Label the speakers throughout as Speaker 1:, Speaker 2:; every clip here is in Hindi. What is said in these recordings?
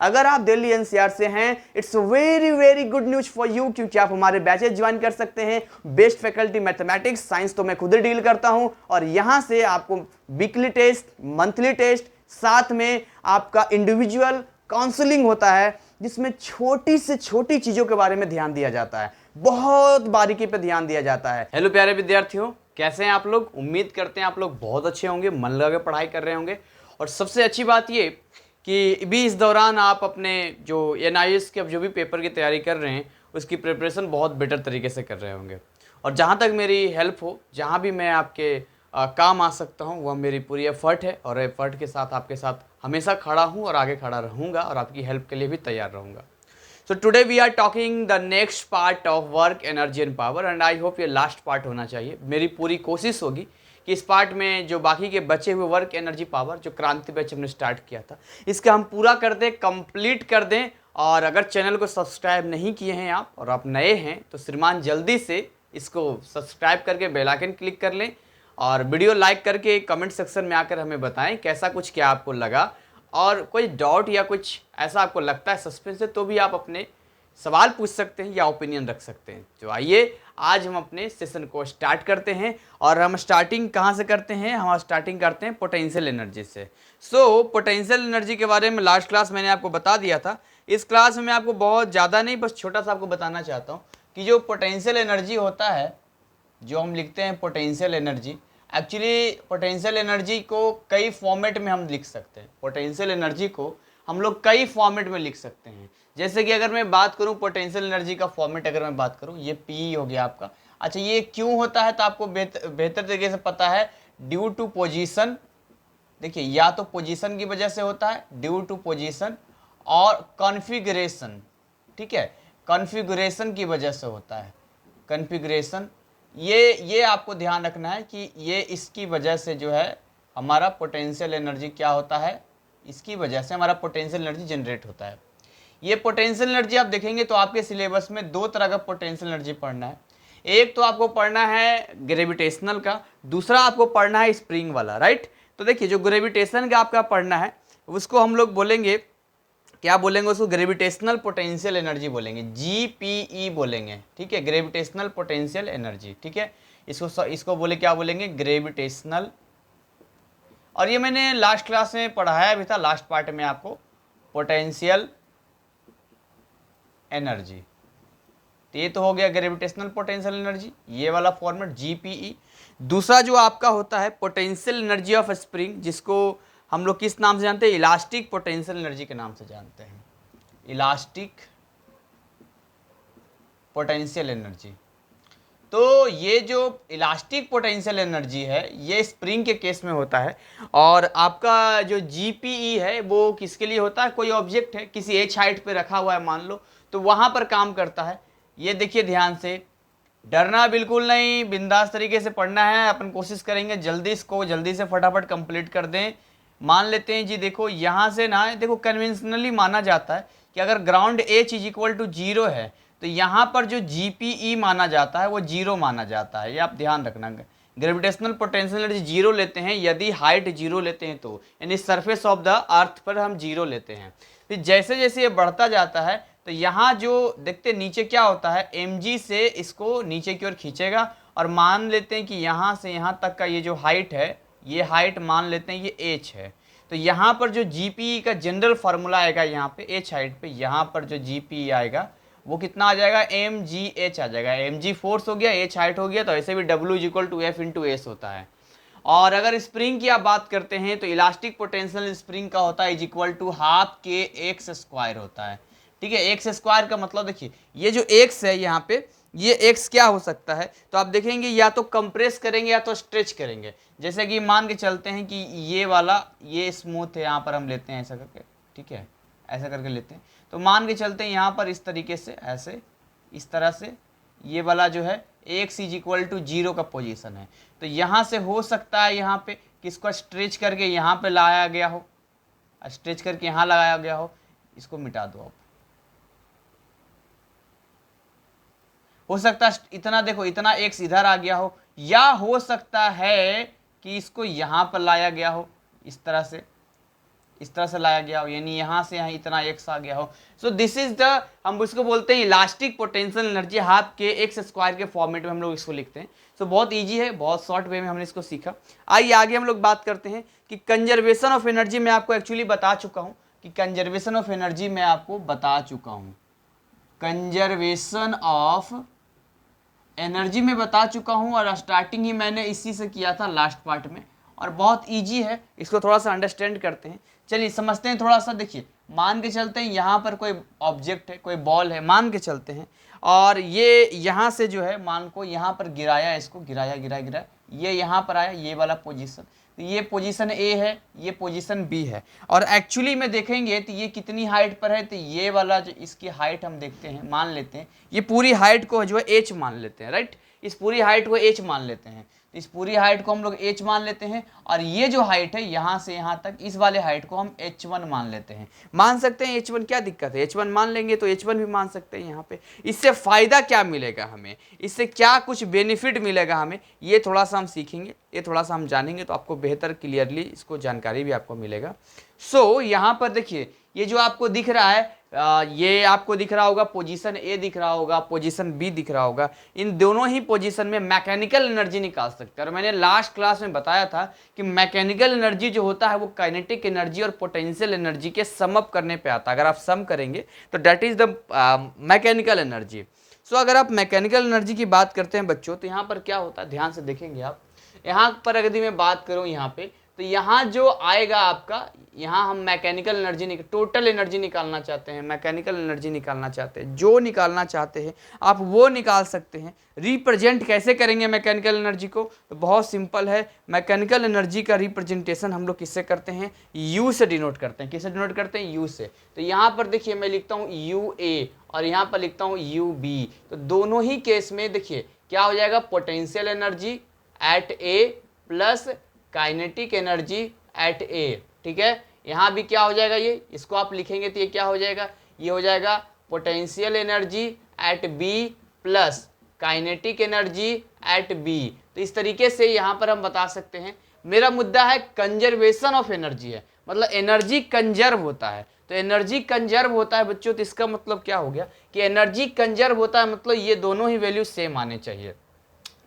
Speaker 1: अगर आप दिल्ली एनसीआर से हैं, it's very very good news for you, क्योंकि आप हमारे बैचेज ज्वाइन कर सकते हैं। बेस्ट फैकल्टी मैथमेटिक्स साइंस तो मैं खुद ही डील करता हूं, और यहां से आपको वीकली टेस्ट, मंथली टेस्ट, साथ में आपका इंडिविजुअल काउंसलिंग होता है, जिसमें छोटी से छोटी चीजों के बारे में ध्यान दिया जाता है, बहुत बारीकी पे ध्यान दिया जाता है। हेलो प्यारे विद्यार्थियों, कैसे हैं आप लोग? उम्मीद करते हैं आप लोग बहुत अच्छे होंगे, मन लगा के पढ़ाई कर रहे होंगे। और सबसे अच्छी बात ये कि भी इस दौरान आप अपने जो NIS के अब जो भी पेपर की तैयारी कर रहे हैं उसकी प्रिपरेशन बहुत बेटर तरीके से कर रहे होंगे। और जहाँ तक मेरी हेल्प हो, जहाँ भी मैं आपके काम आ सकता हूँ, वह मेरी पूरी एफर्ट है, और एफर्ट के साथ आपके साथ हमेशा खड़ा हूँ और आगे खड़ा रहूँगा और आपकी हेल्प के लिए भी तैयार रहूँगा। So today we are talking the next part of work, energy and power, and I hope ये लास्ट पार्ट होना चाहिए। मेरी पूरी कोशिश होगी कि इस पार्ट में जो बाकी के बचे हुए वर्क, एनर्जी, पावर, जो क्रांति बैच हमने स्टार्ट किया था, इसका हम पूरा कर दें, कंप्लीट कर दें। और अगर चैनल को सब्सक्राइब नहीं किए हैं आप, और आप नए हैं, तो श्रीमान जल्दी से इसको सब्सक्राइब करके बेल आइकन क्लिक कर लें, और वीडियो लाइक करके कमेंट सेक्शन में आकर हमें बताएं कैसा कुछ क्या आपको लगा, और कोई डाउट या कुछ ऐसा आपको लगता है सस्पेंस है तो भी आप अपने सवाल पूछ सकते हैं या ओपिनियन रख सकते हैं। तो आइए आज हम अपने सेशन को स्टार्ट करते हैं। और हम स्टार्टिंग कहाँ से करते हैं? हम स्टार्टिंग करते हैं पोटेंशियल एनर्जी से। पोटेंशियल एनर्जी के बारे में लास्ट क्लास मैंने आपको बता दिया था। इस क्लास में मैं आपको बहुत ज़्यादा नहीं, बस छोटा सा आपको बताना चाहता हूँ कि जो पोटेंशियल एनर्जी होता है, जो हम लिखते हैं potential energy, actually potential energy को कई फॉर्मेट में हम लिख सकते हैं। पोटेंशियल एनर्जी को हम लोग कई फॉर्मेट में लिख सकते हैं। जैसे कि अगर मैं बात करूं पोटेंशियल एनर्जी का फॉर्मेट, अगर मैं बात करूं, ये P हो गया आपका। अच्छा, ये क्यों होता है तो आपको बेहतर तरीके से पता है, ड्यू टू पोजीशन। देखिए, या तो पोजीशन की वजह से होता है, ड्यू टू पोजीशन, और कॉन्फ़िगरेशन। ठीक है, कॉन्फ़िगरेशन की वजह से होता है, कॉन्फ़िगरेशन। ये आपको ध्यान रखना है कि ये इसकी वजह से जो है हमारा पोटेंशियल एनर्जी क्या होता है, इसकी वजह से हमारा पोटेंशियल एनर्जी जनरेट होता है। ये पोटेंशियल एनर्जी आप देखेंगे तो आपके सिलेबस में दो तरह का पोटेंशियल एनर्जी पढ़ना है। एक तो आपको पढ़ना है ग्रेविटेशनल का, दूसरा आपको पढ़ना है स्प्रिंग वाला, राइट। तो देखिए, जो ग्रेविटेशन का आपका पढ़ना है उसको हम लोग बोलेंगे, क्या बोलेंगे उसको? ग्रेविटेशनल पोटेंशियल एनर्जी बोलेंगे, GPE बोलेंगे। ठीक है, ग्रेविटेशनल पोटेंशियल एनर्जी। ठीक है, इसको बोले, क्या बोलेंगे? ग्रेविटेशनल। और ये मैंने लास्ट क्लास में पढ़ाया भी था, लास्ट पार्ट में आपको, पोटेंशियल एनर्जी। तो ये तो हो गया ग्रेविटेशनल पोटेंशियल एनर्जी, ये वाला फॉर्मेट GPE। दूसरा जो आपका होता है पोटेंशियल एनर्जी ऑफ स्प्रिंग, जिसको हम लोग किस नाम से जानते हैं? इलास्टिक पोटेंशियल एनर्जी के नाम से जानते हैं, इलास्टिक पोटेंशियल एनर्जी। तो ये जो इलास्टिक पोटेंशियल एनर्जी है, ये स्प्रिंग के केस में होता है। और आपका जो GPE है वो किसके लिए होता है? कोई ऑब्जेक्ट है, किसी h हाइट पे रखा हुआ है मान लो, तो वहाँ पर काम करता है। ये देखिए ध्यान से, डरना बिल्कुल नहीं, बिंदास तरीके से पढ़ना है। अपन कोशिश करेंगे जल्दी इसको जल्दी से फटाफट कंप्लीट कर दें। मान लेते हैं जी, देखो यहाँ से ना, देखो कन्वेंशनली माना जाता है कि अगर ground H is equal to 0 है तो यहाँ पर जो GPE माना जाता है वो 0 माना जाता है। ये आप ध्यान रखना, ग्रेविटेशनल पोटेंशियल एनर्जी 0 लेते हैं यदि हाइट 0 लेते हैं तो, यानी सरफेस ऑफ द अर्थ पर हम 0 लेते हैं। फिर जैसे जैसे ये बढ़ता जाता है तो यहाँ जो देखते नीचे क्या होता है, mg से इसको नीचे की ओर खींचेगा, और मान लेते हैं कि यहाँ से यहाँ तक का ये जो हाइट है, ये हाइट मान लेते हैं ये h है। तो यहाँ पर जो GPE का जनरल फार्मूला आएगा, यहाँ पे h हाइट पे यहाँ पर जो GPE आएगा वो कितना आ जाएगा? mgh आ जाएगा। mg फोर्स हो गया, h हाइट हो गया, तो ऐसे भी W is equal to F into s होता है। और अगर स्प्रिंग की आप बात करते हैं तो इलास्टिक पोटेंशियल स्प्रिंग का होता है इज इक्वल टू हाफ के एक्स स्क्वायर होता है। ठीक है, एक्स स्क्वायर का मतलब देखिए, ये जो x है यहाँ पे, ये x क्या हो सकता है? तो आप देखेंगे या तो कंप्रेस करेंगे या तो स्ट्रेच करेंगे। जैसे कि मान के चलते हैं कि ये वाला, ये स्मूथ है, यहाँ पर हम लेते हैं ऐसा करके, ठीक है, ऐसा करके लेते हैं। तो मान के चलते हैं यहाँ पर इस तरीके से, ऐसे इस तरह से, ये वाला जो है x इज इक्वल टू 0 का पोजीशन है। तो यहाँ से हो सकता है यहाँ पे किसको स्ट्रेच करके यहाँ पे लाया गया हो, स्ट्रेच करके यहाँ लगाया गया हो। इसको मिटा दो आप, हो सकता है इतना, देखो इतना x इधर आ गया हो, या हो सकता है कि इसको यहाँ पर लाया गया हो इस तरह से, इस तरह से लाया गया हो, यानी यहाँ से यहाँ इतना एक्स आ गया हो। सो दिस इज द, हम इसको बोलते हैं इलास्टिक पोटेंशियल एनर्जी, हाफ के एक्स स्क्वायर के फॉर्मेट में हम लोग इसको लिखते हैं। सो बहुत ईजी है, बहुत शॉर्ट वे में हमने इसको सीखा। आइए आगे हम लोग बात करते हैं कि कंजर्वेशन ऑफ एनर्जी मैं आपको एक्चुअली बता चुका हूँ, कि कंजर्वेशन ऑफ एनर्जी मैं आपको बता चुका हूँ, कंजर्वेशन ऑफ एनर्जी में बता चुका हूँ, और स्टार्टिंग ही मैंने इसी से किया था लास्ट पार्ट में, और बहुत इजी है, इसको थोड़ा सा अंडरस्टैंड करते हैं। चलिए समझते हैं थोड़ा सा। देखिए मान के चलते हैं यहाँ पर कोई ऑब्जेक्ट है, कोई बॉल है, मान के चलते हैं, और ये यहाँ से जो है मान को यहाँ पर गिराया, इसको गिराया गिराया गिराया, ये यहाँ पर आया, ये वाला पोजीशन, तो ये पोजीशन ए है, ये पोजीशन बी है, और एक्चुअली में देखेंगे तो ये कितनी हाइट पर है, तो ये वाला जो इसकी हाइट हम देखते हैं, मान लेते हैं ये पूरी हाइट को जो है एच मान लेते हैं, राइट, इस पूरी हाइट को एच मान लेते हैं, तो इस पूरी हाइट को हम लोग एच मान लेते हैं, और ये जो हाइट है यहाँ से यहाँ तक, इस वाले हाइट को हम h1 मान लेते हैं। मान सकते हैं h1, क्या दिक्कत है, h1 मान लेंगे तो h1 भी मान सकते हैं यहाँ पे। इससे फायदा क्या मिलेगा हमें, इससे क्या कुछ बेनिफिट मिलेगा हमें, ये थोड़ा सा हम सीखेंगे, ये थोड़ा सा हम जानेंगे, तो आपको बेहतर क्लियरली इसको जानकारी भी आपको मिलेगा। सो यहाँ पर देखिए ये जो आपको दिख रहा है, ये आपको दिख रहा होगा पोजीशन ए दिख रहा होगा, पोजीशन बी दिख रहा होगा, इन दोनों ही पोजीशन में मैकेनिकल एनर्जी निकाल सकते हैं। और मैंने लास्ट क्लास में बताया था कि मैकेनिकल एनर्जी जो होता है वो काइनेटिक एनर्जी और पोटेंशियल एनर्जी के सम अप करने पे आता है। अगर आप सम करेंगे तो that is the mechanical energy. So अगर आप मैकेनिकल एनर्जी की बात करते हैं बच्चों, तो यहाँ पर क्या होता है, ध्यान से देखेंगे आप, यहाँ पर यदि मैं बात करूँ यहाँ पे, तो यहाँ जो आएगा आपका, यहाँ हम मैकेनिकल एनर्जी टोटल एनर्जी निकालना चाहते हैं, मैकेनिकल एनर्जी निकालना चाहते हैं, जो निकालना चाहते हैं आप वो निकाल सकते हैं। रिप्रेजेंट कैसे करेंगे मैकेनिकल एनर्जी को, तो बहुत सिंपल है, मैकेनिकल एनर्जी का रिप्रेजेंटेशन हम लोग किससे करते हैं, यू से डिनोट करते हैं। किससे डिनोट करते हैं, यू से। तो यहाँ पर देखिए मैं लिखता हूँ यू ए और यहाँ पर लिखता हूँ यू बी, तो दोनों ही केस में देखिए क्या हो जाएगा, potential energy at A plus kinetic energy at A, ठीक है। यहाँ भी क्या हो जाएगा, ये इसको आप लिखेंगे तो ये क्या हो जाएगा, ये हो जाएगा potential energy at B plus kinetic energy at B. तो इस तरीके से यहाँ पर हम बता सकते हैं। मेरा मुद्दा है कंजर्वेशन ऑफ एनर्जी है, मतलब एनर्जी कंजर्व होता है। तो एनर्जी कंजर्व होता है बच्चों, तो इसका मतलब क्या हो गया कि एनर्जी कंजर्व होता है, मतलब ये दोनों ही वैल्यू सेम आने चाहिए।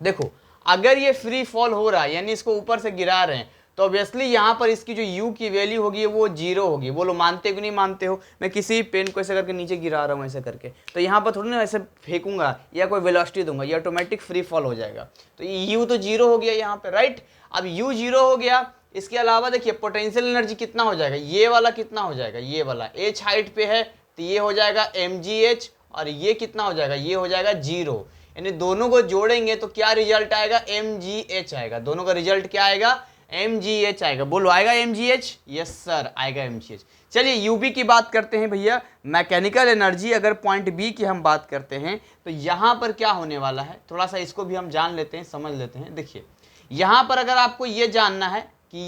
Speaker 1: देखो अगर ये फ्री फॉल हो रहा है, यानी इसको ऊपर से गिरा रहे हैं, तो ऑब्वियसली यहाँ पर इसकी जो u की वैल्यू होगी वो 0 होगी। बोलो मानते हो कि नहीं मानते हो। मैं किसी पेन को ऐसे करके नीचे गिरा रहा हूँ ऐसे करके, तो यहाँ पर थोड़ी ना ऐसे फेंकूंगा या कोई वेलोसिटी दूंगा, ये ऑटोमेटिक फ्री फॉल हो जाएगा। तो u तो 0 हो गया यहाँ पे, राइट। अब u 0 हो गया, इसके अलावा देखिए पोटेंशियल एनर्जी कितना हो जाएगा, ये वाला कितना हो जाएगा, ये वाला h हाइट पे है तो ये हो जाएगा mgh, और ये कितना हो जाएगा, ये हो जाएगा 0। यानी दोनों को जोड़ेंगे तो क्या रिजल्ट आएगा, mgh आएगा। दोनों का रिजल्ट क्या आएगा, mgh आएगा। बोलो आएगा mgh, यस सर आएगा mgh। चलिए ub की बात करते हैं भैया, मैकेनिकल एनर्जी अगर पॉइंट बी की हम बात करते हैं तो यहाँ पर क्या होने वाला है, थोड़ा सा इसको भी हम जान लेते हैं, समझ लेते हैं। देखिए यहाँ पर अगर आपको ये जानना है कि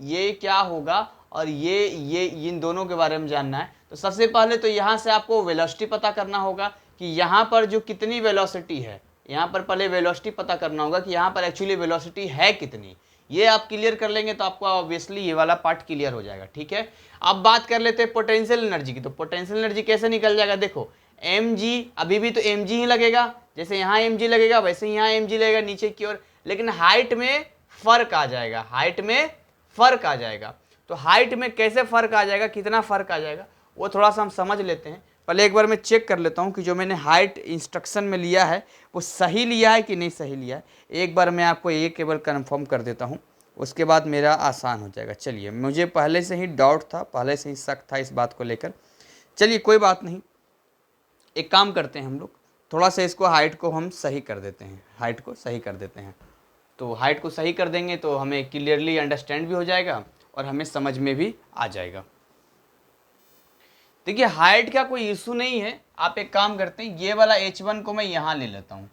Speaker 1: ये क्या होगा और ये इन दोनों के बारे में जानना है, तो सबसे पहले तो यहाँ से आपको वेलोसिटी पता करना होगा कि यहाँ पर जो कितनी वेलोसिटी है, यहाँ पर पहले वेलोसिटी पता करना होगा कि यहाँ पर एक्चुअली वेलोसिटी है कितनी। ये आप क्लियर कर लेंगे तो आपको ऑब्वियसली ये वाला पार्ट क्लियर हो जाएगा, ठीक है। अब बात कर लेते हैं पोटेंशियल एनर्जी की। तो पोटेंशियल एनर्जी कैसे निकल जाएगा, देखो mg, अभी भी तो mg ही लगेगा, जैसे यहाँ mg लगेगा वैसे ही यहाँ mg लगेगा नीचे की ओर, लेकिन हाइट में फर्क आ जाएगा, हाइट में फर्क आ जाएगा। तो हाइट में कैसे फर्क आ जाएगा, कितना फर्क आ जाएगा, वो थोड़ा सा हम समझ लेते हैं। पहले एक बार मैं चेक कर लेता हूँ कि जो मैंने हाइट इंस्ट्रक्शन में लिया है वो सही लिया है कि नहीं सही लिया है। एक बार मैं आपको ये केवल कंफर्म कर देता हूँ, उसके बाद मेरा आसान हो जाएगा। चलिए मुझे पहले से ही डाउट था, पहले से ही शक था इस बात को लेकर। चलिए कोई बात नहीं, एक काम करते हैं हम लोग, थोड़ा सा इसको हाइट को हम सही कर देते हैं, हाइट को सही कर देते हैं। तो हाइट को सही कर देंगे तो हमें क्लियरली अंडरस्टैंड भी हो जाएगा और हमें समझ में भी आ जाएगा। देखिए हाइट का कोई इशू नहीं है, आप एक काम करते हैं, ये वाला h1 को मैं यहाँ ले लेता हूँ,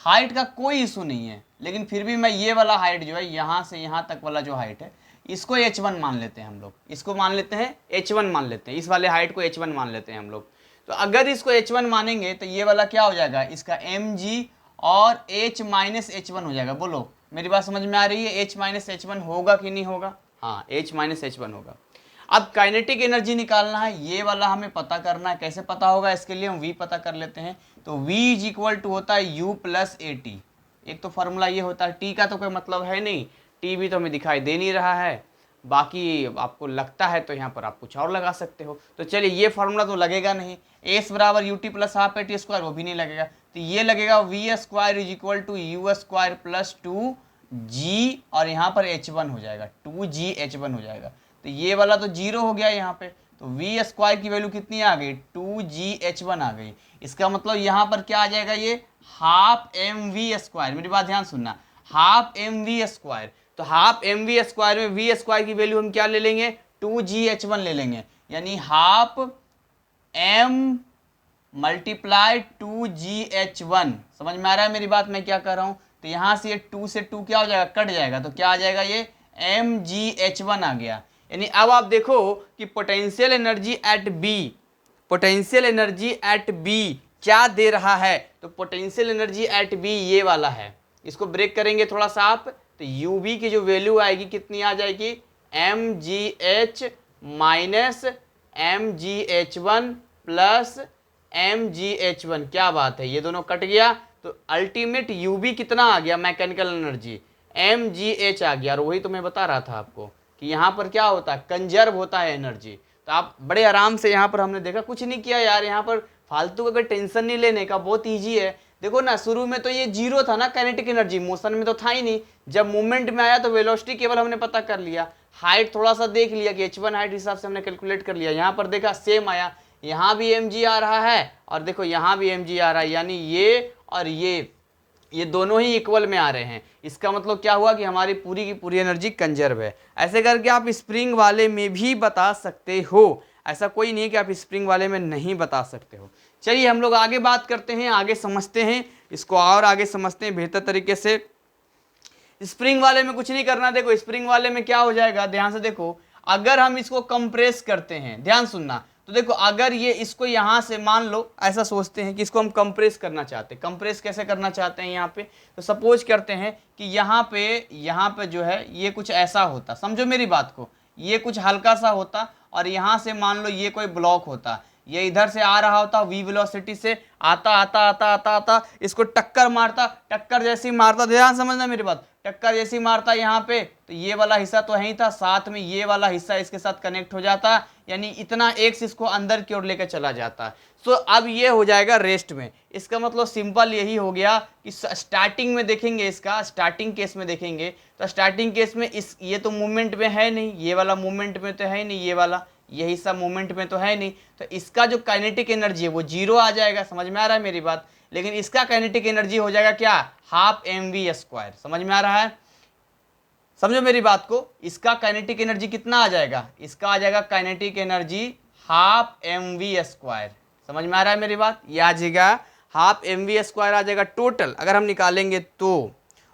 Speaker 1: हाइट का कोई इशू नहीं है, लेकिन फिर भी मैं ये वाला हाइट जो है यहाँ से यहाँ तक वाला जो हाइट है इसको h1 मान लेते हैं हम लोग, इसको मान लेते हैं h1 मान लेते हैं, इस वाले हाइट को h1 मान लेते हैं हम लोग। तो अगर इसको h1 मानेंगे तो ये वाला क्या हो जाएगा, इसका mg और h माइनस h1 हो जाएगा। बोलो मेरी बात समझ में आ रही है, h माइनस h1 होगा कि नहीं होगा, हाँ h माइनस h1 होगा। अब काइनेटिक एनर्जी निकालना है, ये वाला हमें पता करना है। कैसे पता होगा, इसके लिए हम V पता कर लेते हैं। तो V इज इक्वल टू होता है U प्लस AT। एक तो फॉर्मूला ये होता है, T का तो कोई मतलब है नहीं, T भी तो हमें दिखाई दे नहीं रहा है, बाकी आपको लगता है तो यहाँ पर आप कुछ और लगा सकते हो। तो चलिए ये फॉर्मूला तो लगेगा नहीं, एस बराबर u t plus half AT square, वो भी नहीं लगेगा। तो ये लगेगा v square is equal to u square plus 2G, और यहाँ पर H1 हो जाएगा, 2GH1 हो जाएगा। तो ये वाला तो जीरो हो गया यहाँ पे, तो वी स्क्वायर की वैल्यू कितनी आ गई, 2GH1 आ गई। इसका मतलब यहाँ पर क्या आ जाएगा, ये हाफ MV स्क्वायर। मेरी बात ध्यान सुनना, हाफ MV स्क्वायर। तो हाफ MV स्क्वायर में V स्क्वायर की वैल्यू हम क्या ले लेंगे, 2GH1 ले लेंगे, यानी हाफ M मल्टीप्लाई 2GH1। समझ में आ रहा है मेरी बात, मैं क्या कर रहा हूं। तो यहां से ये 2 से 2 क्या हो जाएगा, कट जाएगा, तो क्या आ जाएगा, ये MGH1 आ गया। यानी अब आप देखो कि potential energy at B, potential energy at B क्या दे रहा है। तो पोटेंशियल एनर्जी एट बी ये वाला है, इसको ब्रेक करेंगे थोड़ा सा आप, तो UV की जो वैल्यू आएगी कितनी आ जाएगी, MGH minus MGH1 plus MGH1। क्या बात है, ये दोनों कट गया, तो अल्टीमेट UV कितना आ गया, मैकेनिकल एनर्जी MGH आ गया। और वही तो मैं बता रहा था आपको कि यहाँ पर क्या होता है, कंजर्व होता है एनर्जी। तो आप बड़े आराम से यहाँ पर हमने देखा, कुछ नहीं किया यार, यहाँ पर फालतू का कोई टेंशन नहीं लेने का, बहुत ईजी है। देखो ना, शुरू में तो ये जीरो था ना, काइनेटिक एनर्जी मोशन में तो था ही नहीं। जब मूवमेंट में आया तो वेलोसिटी केवल हमने पता कर लिया, हाइट थोड़ा सा देख लिया कि H1 हाइट हिसाब से हमने कैलकुलेट कर लिया। यहाँ पर देखा सेम आया, यहाँ भी mg आ रहा है और देखो यहाँ भी mg आ रहा है, यानी ये और ये दोनों ही इक्वल में आ रहे हैं। इसका मतलब क्या हुआ कि हमारी पूरी की पूरी एनर्जी कंजर्व है। ऐसे करके आप स्प्रिंग वाले में भी बता सकते हो, ऐसा कोई नहीं है कि आप स्प्रिंग वाले में नहीं बता सकते हो। चलिए हम लोग आगे बात करते हैं, आगे समझते हैं इसको, और आगे समझते हैं बेहतर तरीके से। स्प्रिंग वाले में कुछ नहीं करना। देखो स्प्रिंग वाले में क्या हो जाएगा, ध्यान से देखो, अगर हम इसको कंप्रेस करते हैं, ध्यान सुनना, तो देखो अगर ये इसको यहाँ से मान लो ऐसा सोचते हैं कि इसको हम कंप्रेस करना चाहते हैं। कंप्रेस कैसे करना चाहते हैं यहाँ पे, तो सपोज करते हैं कि यहाँ पे जो है ये कुछ ऐसा होता, समझो मेरी बात को, ये कुछ हल्का सा होता और यहाँ से मान लो ये कोई ब्लॉक होता, ये इधर से आ रहा होता, V वेलोसिटी से आता आता आता आता आता इसको टक्कर मारता, टक्कर जैसी मारता, ध्यान समझना मेरी बात, टक्कर जैसी मारता यहाँ पे, तो ये वाला हिस्सा तो है ही था, साथ में ये वाला हिस्सा इसके साथ कनेक्ट हो जाता, यानी इतना एक्स इसको अंदर की ओर लेकर चला जाता। सो अब ये हो जाएगा रेस्ट में। इसका मतलब सिंपल यही हो गया कि स्टार्टिंग में देखेंगे, इसका स्टार्टिंग केस में देखेंगे, तो स्टार्टिंग केस में ये तो मूवमेंट में है नहीं, ये वाला मूवमेंट में तो है नहीं, ये वाला ये हिस्सा मूवमेंट में तो है नहीं, तो इसका जो काइनेटिक एनर्जी है वो जीरो आ जाएगा। समझ में आ रहा है मेरी बात, लेकिन इसका काइनेटिक एनर्जी हो जाएगा क्या, हाफ MV स्क्वायर। समझ में आ रहा है, समझो मेरी बात को, इसका काइनेटिक एनर्जी कितना आ जाएगा, इसका आ जाएगा kinetic energy half MV square. समझ में आ रहा है मेरी बात, ये आ जाएगा हाफ MV स्क्वायर आ जाएगा टोटल अगर हम निकालेंगे तो।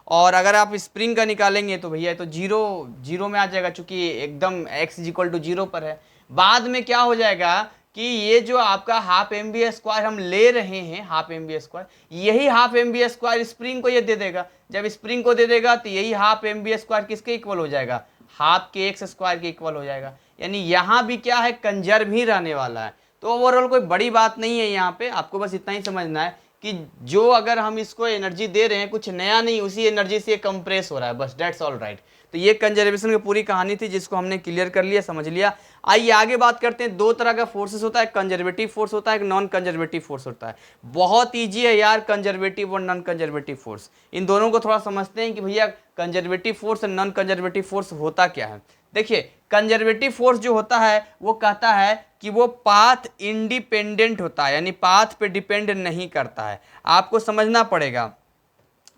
Speaker 1: और अगर आप स्प्रिंग का निकालेंगे तो भैया तो जीरो में आ जाएगा, चूंकि एकदम x इक्वल टू 0 पर है। बाद में क्या हो जाएगा कि ये जो आपका हाफ MV स्क्वायर हम ले रहे हैं, हाफ MV स्क्वायर, यही हाफ MV स्क्वायर स्प्रिंग को ये दे देगा। जब स्प्रिंग को दे देगा तो यही हाफ MV स्क्वायर किसके इक्वल हो जाएगा, हाफ के x स्क्वायर के इक्वल हो जाएगा। यानी यहाँ भी क्या है, कंजर्व ही रहने वाला है। तो ओवरऑल कोई बड़ी बात नहीं है यहाँ पे, आपको बस इतना ही समझना है कि जो अगर हम इसको एनर्जी दे रहे हैं कुछ नया नहीं, उसी एनर्जी से कंप्रेस हो रहा है, बस दैट्स ऑल राइट। तो ये कंजर्वेशन की पूरी कहानी थी जिसको हमने क्लियर कर लिया, समझ लिया। आइए आगे बात करते हैं। दो तरह का फोर्सेस होता है, कंजर्वेटिव फोर्स होता है, एक नॉन कंजर्वेटिव फोर्स होता है। बहुत ईजी है यार कंजर्वेटिव और नॉन कंजर्वेटिव फोर्स, इन दोनों को थोड़ा समझते हैं कि भैया कंजर्वेटिव फोर्स और नॉन कंजर्वेटिव फोर्स होता क्या है। देखिए कंजर्वेटिव फोर्स जो होता है वो कहता है कि वो पाथ इंडिपेंडेंट होता है, यानी पाथ पे डिपेंड नहीं करता है। आपको समझना पड़ेगा,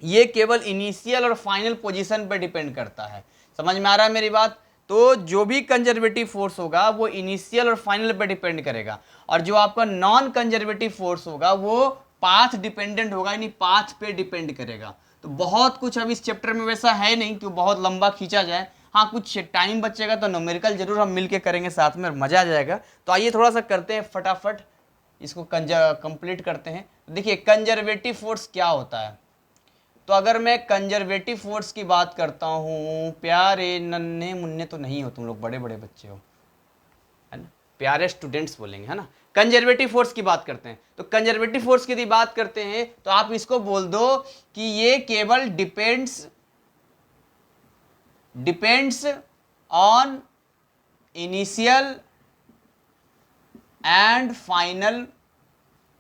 Speaker 1: ये केवल इनिशियल और फाइनल पोजीशन पे डिपेंड करता है। समझ में आ रहा है मेरी बात, तो जो भी कंजर्वेटिव फोर्स होगा वो इनिशियल और फाइनल पे डिपेंड करेगा, और जो आपका नॉन कंजर्वेटिव फोर्स होगा वो पाथ डिपेंडेंट होगा, यानी पाथ पे डिपेंड करेगा। तो बहुत कुछ अब इस चैप्टर में वैसा है नहीं कि बहुत लंबा खींचा जाए, हाँ कुछ टाइम बचेगा तो न्यूमेरिकल जरूर हम मिलके करेंगे साथ में, मजा आ जाएगा। तो आइए थोड़ा सा करते हैं फटाफट इसको कंप्लीट करते हैं। देखिए कंजर्वेटिव फोर्स क्या होता है, तो अगर मैं कंजर्वेटिव फोर्स की बात करता हूँ, प्यारे नन्हे मुन्ने तो नहीं हो तुम लोग, बड़े बड़े बच्चे हो, प्यारे स्टूडेंट्स बोलेंगे, है ना। कंजर्वेटिव फोर्स की बात करते हैं, तो कंजर्वेटिव फोर्स की यदि बात करते हैं तो आप इसको बोल दो कि ये केवल depends on initial and final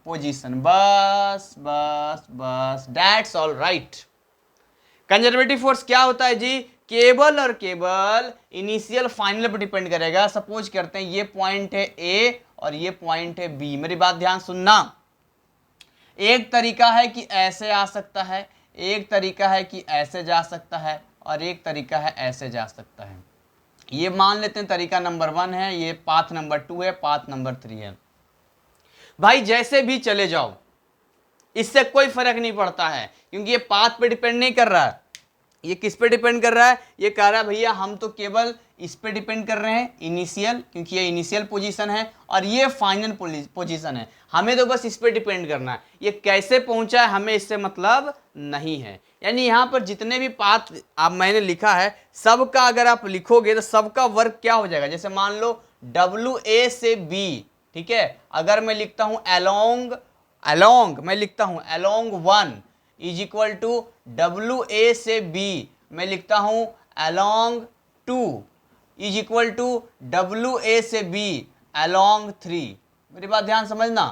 Speaker 1: position. बस बस बस, that's all right. Conservative force क्या होता है जी? केवल और केवल इनिशियल फाइनल पर डिपेंड करेगा। सपोज करते हैं ये पॉइंट है ए और ये पॉइंट है बी। मेरी बात ध्यान सुनना। एक तरीका है कि ऐसे आ सकता है, एक तरीका है कि ऐसे जा सकता है, और एक तरीका है ऐसे जा सकता है। ये मान लेते हैं तरीका नंबर 1 है, ये पाथ नंबर 2 है, पाथ नंबर 3 है। भाई जैसे भी चले जाओ, इससे कोई फर्क नहीं पड़ता है, क्योंकि ये पाथ पे डिपेंड नहीं कर रहा है। ये किस पे डिपेंड कर रहा है? ये कह रहा है भैया हम तो केवल इस पे डिपेंड कर रहे हैं, इनिशियल, क्योंकि ये इनिशियल पोजीशन है और ये फाइनल पोजीशन है। हमें तो बस इस पे डिपेंड करना है। ये कैसे पहुंचा है हमें इससे मतलब नहीं है। यानी यहाँ पर जितने भी पाथ आप मैंने लिखा है, सबका अगर आप लिखोगे तो सबका वर्क क्या हो जाएगा? जैसे मान लो WA से B, ठीक है, अगर मैं लिखता हूं अलोंग मैं लिखता हूं along 1 is equal to WA से B, मैं लिखता हूं अलोंग 2 इज इक्वल टू WA से B अलोंग 3। मेरी बात ध्यान समझना,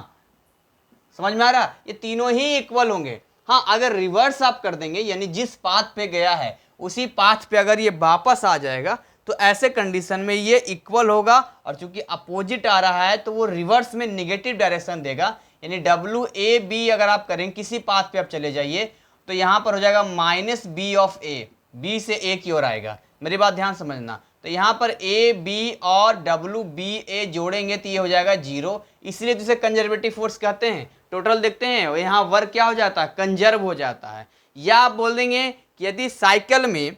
Speaker 1: समझ में आ रहा? ये तीनों ही इक्वल होंगे। हाँ, अगर रिवर्स आप कर देंगे, यानी जिस पाथ पे गया है उसी पाथ पे अगर ये वापस आ जाएगा, तो ऐसे कंडीशन में ये इक्वल होगा, और चूंकि अपोजिट आ रहा है तो वो रिवर्स में नेगेटिव डायरेक्शन देगा। यानी WAB अगर आप करें, किसी पाथ पे आप चले जाइए, तो यहां पर हो जाएगा -B ऑफ A, B से A की ओर आएगा। मेरी बात ध्यान समझना। तो यहां पर AB और WBA जोड़ेंगे तो ये हो जाएगा 0, इसलिए तो इसे कंजर्वेटिव फोर्स कहते हैं। टोटल देखते हैं, यहाँ वर्क क्या हो जाता है? कंजर्व हो जाता है। या आप बोल देंगे कि यदि साइकिल में,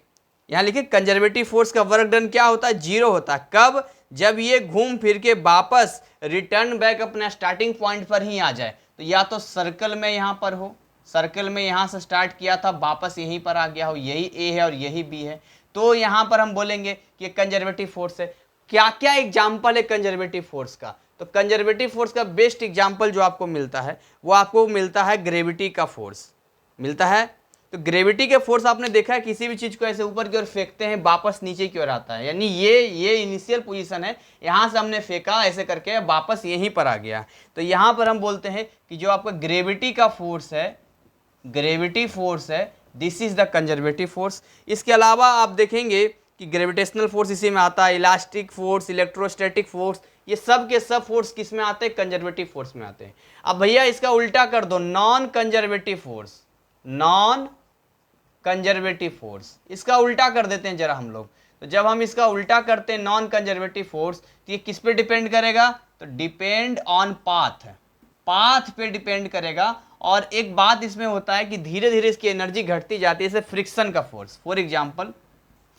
Speaker 1: यहाँ लिखे कंजर्वेटिव फोर्स का वर्क डन क्या होता है? 0 होता है। कब? जब ये घूम फिर के वापस रिटर्न बैक अपना स्टार्टिंग पॉइंट पर ही आ जाए। तो या तो सर्कल में यहाँ पर हो, सर्कल में यहाँ से स्टार्ट किया था, वापस यहीं पर आ गया हो, यही A है और यही B है, तो यहाँ पर हम बोलेंगे कि कंजर्वेटिव फोर्स है। क्या क्या एग्जाम्पल है कंजर्वेटिव फोर्स का? तो कंजर्वेटिव फोर्स का बेस्ट एग्जाम्पल जो आपको मिलता है वो आपको मिलता है ग्रेविटी का फोर्स मिलता है। तो ग्रेविटी के फोर्स आपने देखा है, किसी भी चीज को ऐसे ऊपर की ओर फेंकते हैं, वापस नीचे की ओर आता है। यानी ये इनिशियल पोजीशन है, यहां से हमने फेंका ऐसे करके, वापस यहीं पर आ गया। तो यहां पर हम बोलते हैं कि जो आपका ग्रेविटी का फोर्स है, ग्रेविटी फोर्स है, this is the conservative force. इसके अलावा आप देखेंगे कि ग्रेविटेशनल फोर्स इसी में आता है, इलास्टिक फोर्स, इलेक्ट्रोस्टैटिक फोर्स, ये सब के सब फोर्स किस में आते हैं? कंजर्वेटिव फोर्स में आते हैं। अब भैया इसका उल्टा कर दो, non conservative force, non conservative force, इसका उल्टा कर देते हैं जरा हम लोग। तो जब हम इसका उल्टा करते हैं नॉन कंजर्वेटिव फोर्स, तो ये किस पे डिपेंड करेगा? तो डिपेंड ऑन पाथ, पाथ पे डिपेंड करेगा। और एक बात इसमें होता है कि धीरे धीरे इसकी एनर्जी घटती जाती है, जैसे फ्रिक्शन का फोर्स, फॉर एग्जांपल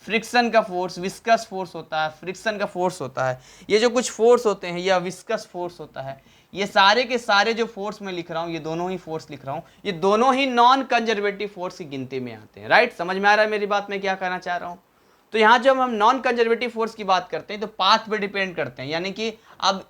Speaker 1: फ्रिक्शन का फोर्स, विस्कस फोर्स होता है, फ्रिक्शन का फोर्स होता है, ये जो कुछ फोर्स होते हैं, या विस्कस फोर्स होता है, ये सारे के सारे जो फोर्स मैं लिख रहा हूँ, ये दोनों ही फोर्स लिख रहा हूँ, ये दोनों ही नॉन कंजर्वेटिव फोर्स की गिनती में आते हैं। राइट, समझ में आ रहा है मेरी बात, मैं क्या कहना चाह रहा हूँ? तो यहाँ जब हम नॉन कंजर्वेटिव फोर्स की बात करते हैं तो पाथ पे डिपेंड करते हैं, यानी कि अब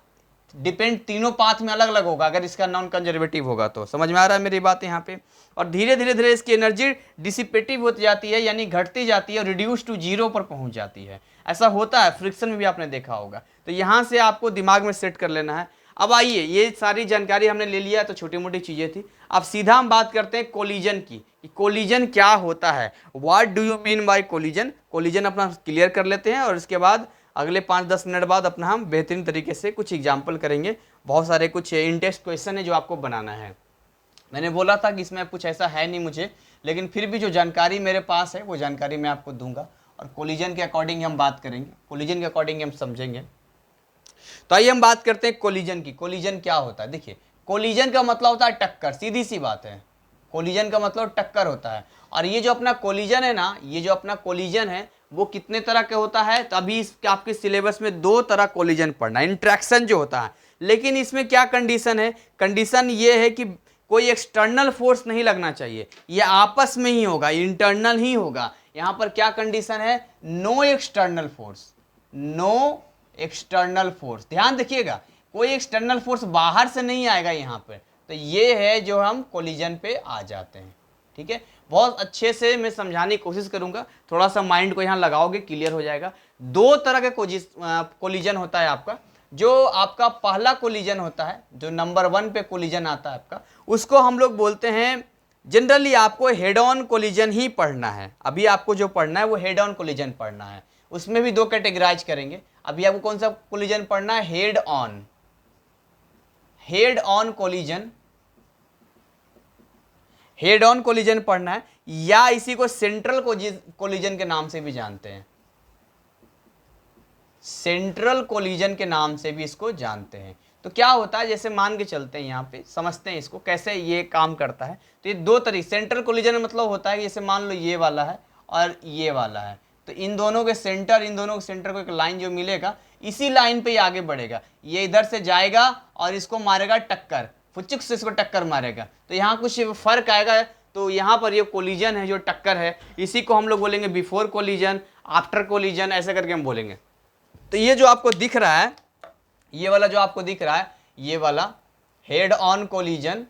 Speaker 1: डिपेंड तीनों पाथ में अलग अलग होगा अगर इसका नॉन कंजर्वेटिव होगा तो। समझ में आ रहा है मेरी बात यहाँ पे? और धीरे धीरे धीरे इसकी एनर्जी डिसिपेटिव होती जाती है, यानी घटती जाती है और रिड्यूस टू 0 पर पहुंच जाती है। ऐसा होता है, फ्रिक्शन में भी आपने देखा होगा। तो यहाँ से आपको दिमाग में सेट कर लेना है। अब आइए, ये सारी जानकारी हमने ले लिया, तो छोटी मोटी चीजें थी। अब सीधा हम बात करते हैं कोलिजन की, कि कोलिजन क्या होता है, what do you mean by collision. Collision अपना क्लियर कर लेते हैं और इसके बाद अगले 5-10 मिनट बाद अपना हम बेहतरीन तरीके से कुछ एग्जाम्पल करेंगे। बहुत सारे कुछ इंटेस्ट क्वेश्चन है जो आपको बनाना है। मैंने बोला था कि इसमें कुछ ऐसा है नहीं मुझे, लेकिन फिर भी जो जानकारी मेरे पास है वो जानकारी मैं आपको दूंगा, और कोलिजन के अकॉर्डिंग हम बात करेंगे, कोलिजन के अकॉर्डिंग हम समझेंगे। तो आइए हम बात करते हैं कोलिजन की। कोलिजन क्या होता है? देखिए, कोलिजन का मतलब होता है टक्कर, सीधी सी बात है। कोलिजन का मतलब टक्कर होता है। और ये जो अपना कोलिजन है ना, ये जो अपना कोलिजन है वो कितने तरह का होता है? तो अभी आपके सिलेबस में 2 तरह कोलिजन पढ़ना है, इंट्रैक्शन जो होता है। लेकिन इसमें क्या कंडीशन है? कंडीशन ये है कि कोई एक्सटर्नल फोर्स नहीं लगना चाहिए, ये आपस में ही होगा, इंटरनल ही होगा। यहां पर क्या कंडीशन है? No external force, no external force, ध्यान देखिएगा कोई एक्सटर्नल फोर्स बाहर से नहीं आएगा यहाँ पे, तो ये है जो हम कोलिजन पे आ जाते हैं। ठीक है, बहुत अच्छे से मैं समझाने की कोशिश करूंगा, थोड़ा सा माइंड को यहाँ लगाओगे क्लियर हो जाएगा। दो तरह का कोलिजन होता है आपका। जो आपका पहला कोलिजन होता है, जो नंबर 1 पे कोलिजन आता है आपका, उसको हम लोग बोलते हैं, जनरली आपको हेड ऑन कोलिजन ही पढ़ना है। अभी आपको जो पढ़ना है वो हेड ऑन कोलिजन पढ़ना है। उसमें भी 2 कैटेगराइज करेंगे। अभी आपको कौन सा कोलिजन पढ़ना है? Head on, head on collision, head on collision पढ़ना है, या इसी को सेंट्रल कोलिजन के नाम से भी जानते हैं, सेंट्रल कोलिजन के नाम से भी इसको जानते हैं। तो क्या होता है, जैसे मान के चलते हैं, यहाँ पे समझते हैं इसको कैसे ये काम करता है। तो ये 2 तरीके, सेंट्रल कोलिजन में मतलब होता है जैसे मान लो ये वाला है और ये वाला है, तो इन दोनों के सेंटर को एक लाइन जो मिलेगा, इसी लाइन पे ये आगे बढ़ेगा। ये इधर से जाएगा और इसको मारेगा टक्कर, फुचुक से इसको टक्कर मारेगा, तो यहाँ कुछ फर्क आएगा। तो यहाँ पर ये कोलिजन है जो टक्कर है, इसी को हम लोग बोलेंगे बिफोर कोलिजन, आफ्टर कोलिजन, ऐसे करके हम बोलेंगे। तो ये जो आपको दिख रहा है, ये वाला जो आपको दिख रहा है, ये वाला हेड ऑन कोलिजन,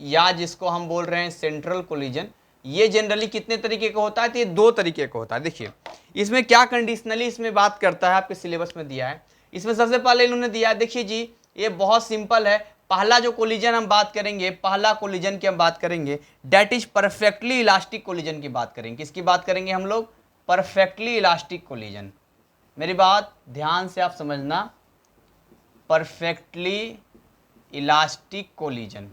Speaker 1: या जिसको हम बोल रहे हैं सेंट्रल कोलिजन, ये जनरली कितने तरीके का होता है? तो ये 2 तरीके का होता है। देखिए इसमें क्या कंडीशनली इसमें बात करता है, आपके सिलेबस में दिया है। इसमें सबसे पहले इन्होंने दिया है, देखिए जी ये बहुत सिंपल है। पहला जो कोलिजन हम बात करेंगे, पहला कोलिजन की हम बात करेंगे, that is perfectly elastic collision की बात करेंगे। किसकी बात करेंगे हम लोग? Perfectly elastic collision. मेरी बात ध्यान से आप समझना, perfectly elastic collision.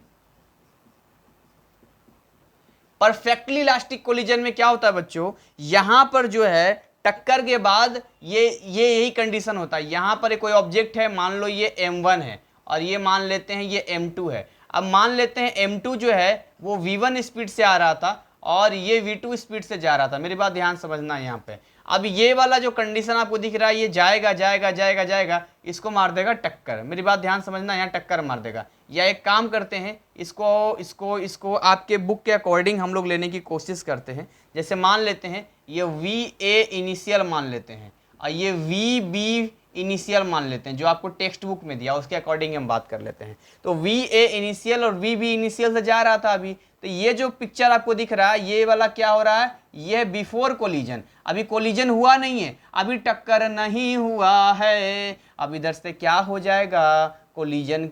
Speaker 1: Perfectly elastic collision में क्या होता है बच्चों, यहां पर जो है टक्कर के बाद ये यही कंडीशन होता है। यहां पर कोई ऑब्जेक्ट है, मान लो ये m1 है और ये मान लेते हैं ये m2 है। अब मान लेते हैं m2 जो है वो v1 स्पीड से आ रहा था और ये v2 स्पीड से जा रहा था। मेरी बात ध्यान समझना यहाँ पे। अब ये वाला जो कंडीशन आपको दिख रहा है, ये जाएगा जाएगा जाएगा जाएगा, इसको मार देगा टक्कर। मेरी बात ध्यान समझना, यहाँ टक्कर मार देगा। या एक काम करते हैं, इसको आपके बुक के अकॉर्डिंग हम लोग लेने की कोशिश करते हैं। जैसे मान लेते हैं ये VA इनिशियल मान लेते हैं और ये VB इनिशियल मान लेते हैं, जो आपको टेक्स्ट बुक में दिया उसके अकॉर्डिंग हम बात कर लेते हैं। तो VA इनिशियल और VB इनिशियल से जा रहा था अभी, तो ये जो पिक्चर आपको दिख रहा है, ये वाला क्या हो रहा है? ये बिफोर कोलिजन। अभी कोलिजन हुआ नहीं है, अभी टक्कर नहीं हुआ है। अब इधर से क्या हो जाएगा? कोलिजन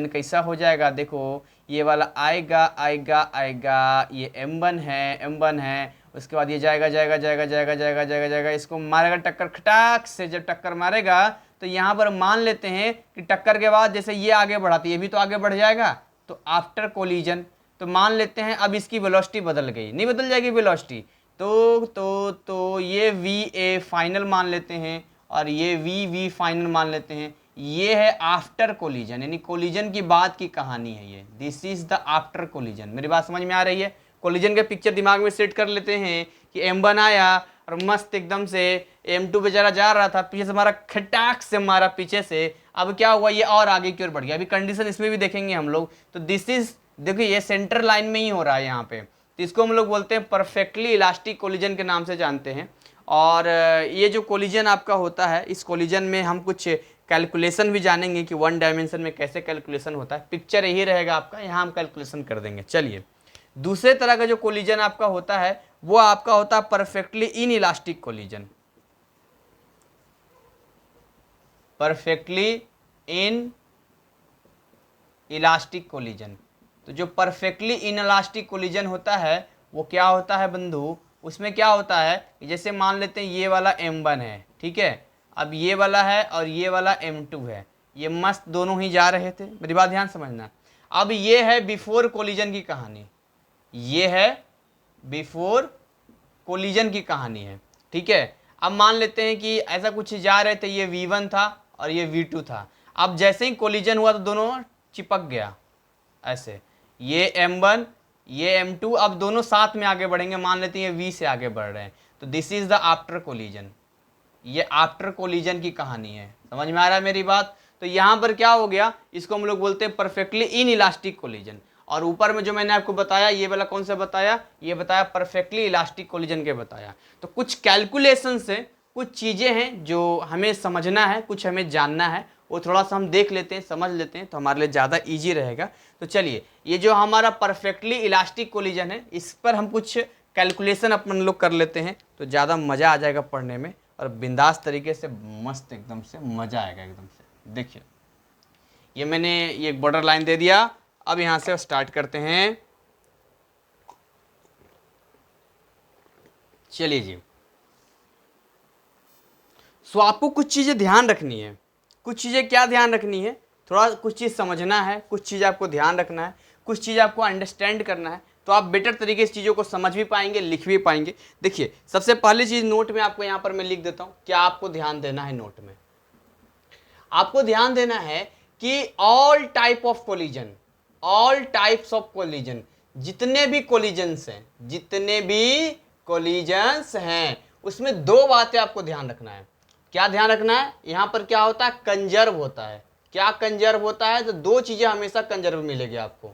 Speaker 1: कैसा हो जाएगा? देखो ये वाला आएगा आएगा आएगा, ये M1 है, उसके बाद ये जाएगा जाएगा जाएगा जाएगा जाएगा जाएगा जाएगा, इसको मारेगा टक्कर, खटाक से जब टक्कर मारेगा तो यहाँ पर मान लेते हैं कि टक्कर के बाद जैसे ये आगे बढ़ाती है, ये भी तो आगे बढ़ जाएगा, तो आफ्टर कोलिजन। तो मान लेते हैं अब इसकी वेलोसिटी बदल गई, नहीं बदल जाएगी वेलोसिटी, तो ये VA फाइनल मान लेते हैं और ये VB फाइनल मान लेते हैं। ये है आफ्टर कोलिजन, यानी कोलिजन की बाद की कहानी है ये। This is the after collision. मेरी बात समझ में आ रही है? कोलिजन के पिक्चर दिमाग में सेट कर लेते हैं कि M1 आया और मस्त एकदम से M2 बेचारा जा रहा था, पीछे से मारा, खटाक से मारा पीछे से। अब क्या हुआ? ये और आगे की ओर बढ़ गया। अभी कंडीशन इसमें भी देखेंगे हम लोग। तो दिस इज, देखिए ये सेंटर लाइन में ही हो रहा है यहाँ पे, तो इसको हम लोग बोलते हैं परफेक्टली इलास्टिक कोलिजन के नाम से जानते हैं। और ये जो कोलिजन आपका होता है, इस कोलिजन में हम कुछ कैलकुलेशन भी जानेंगे कि 1 डायमेंशन में कैसे कैलकुलेशन होता है। पिक्चर यही रहेगा आपका, यहाँ हम कैलकुलेशन कर देंगे। चलिए, दूसरे तरह का जो कोलिजन आपका होता है वो आपका होता है perfectly in elastic collision. Perfectly in elastic collision. तो जो परफेक्टली इन इलास्टिक कोलिजन होता है वो क्या होता है बंधु? उसमें क्या होता है, जैसे मान लेते हैं ये वाला M1 है, ठीक है, अब ये वाला है और ये वाला M2 है, ये मस्त दोनों ही जा रहे थे। मेरी बात ध्यान समझना। अब ये है बिफोर कोलिजन की कहानी, ये है बिफोर कोलिजन की कहानी है, ठीक है। अब मान लेते हैं कि ऐसा कुछ जा रहे थे, ये V1 था और ये V2 था। अब जैसे ही कोलिजन हुआ तो दोनों चिपक गया ऐसे, ये M1 ये M2, अब दोनों साथ में आगे बढ़ेंगे। मान लेते हैं ये V से आगे बढ़ रहे हैं, तो this is the after collision. ये आफ्टर कोलिजन की कहानी है। समझ में आ रहा है मेरी बात? तो यहाँ पर क्या हो गया, इसको हम लोग बोलते हैं परफेक्टली इन इलास्टिक कोलिजन। और ऊपर में जो मैंने आपको बताया, ये वाला कौन सा बताया? ये बताया परफेक्टली इलास्टिक कोलिजन के बताया। तो कुछ कैलकुलेशन से कुछ चीज़ें हैं जो हमें समझना है, कुछ हमें जानना है, वो थोड़ा सा हम देख लेते हैं, समझ लेते हैं, तो हमारे लिए ज़्यादा ईजी रहेगा। तो चलिए, ये जो हमारा परफेक्टली इलास्टिक कोलिजन है, इस पर हम कुछ कैलकुलेशन अपन लोग कर लेते हैं, तो ज़्यादा मज़ा आ जाएगा पढ़ने में, और बिंदास तरीके से मस्त एकदम से मज़ा आएगा एकदम से। देखिए, ये मैंने ये एक बॉर्डर लाइन दे दिया। अब यहाँ से स्टार्ट करते हैं। चलिए जी, सो आपको कुछ चीज़ें ध्यान रखनी है। कुछ चीज़ें क्या ध्यान रखनी है? थोड़ा कुछ चीज़ समझना है, कुछ चीज़ आपको ध्यान रखना है, कुछ चीज़ आपको अंडरस्टैंड करना है, तो आप बेटर तरीके से चीज़ों को समझ भी पाएंगे, लिख भी पाएंगे। देखिए, सबसे पहली चीज़ नोट में आपको यहाँ पर मैं लिख देता हूँ, क्या आपको ध्यान देना है नोट में? आपको ध्यान देना है कि all type of collision, all types of collision, जितने भी कोलिजन्स हैं, जितने भी कोलिजन्स हैं, उसमें दो बातें आपको ध्यान रखना है। क्या ध्यान रखना है? यहां पर क्या होता है? कंजर्व होता है। क्या कंजर्व होता है? तो दो चीजें हमेशा कंजर्व मिलेगी आपको,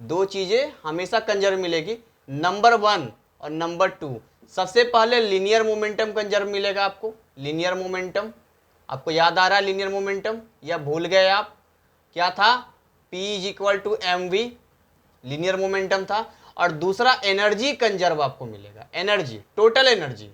Speaker 1: दो चीजें हमेशा कंजर्व मिलेगी, नंबर 1 और नंबर 2। सबसे पहले लीनियर मोमेंटम कंजर्व मिलेगा आपको। लीनियर मोमेंटम आपको याद आ रहा है? लीनियर मोमेंटम या भूल गए आप? क्या था? P = mv, लीनियर मोमेंटम था। और दूसरा एनर्जी कंजर्व आपको मिलेगा, energy, total energy,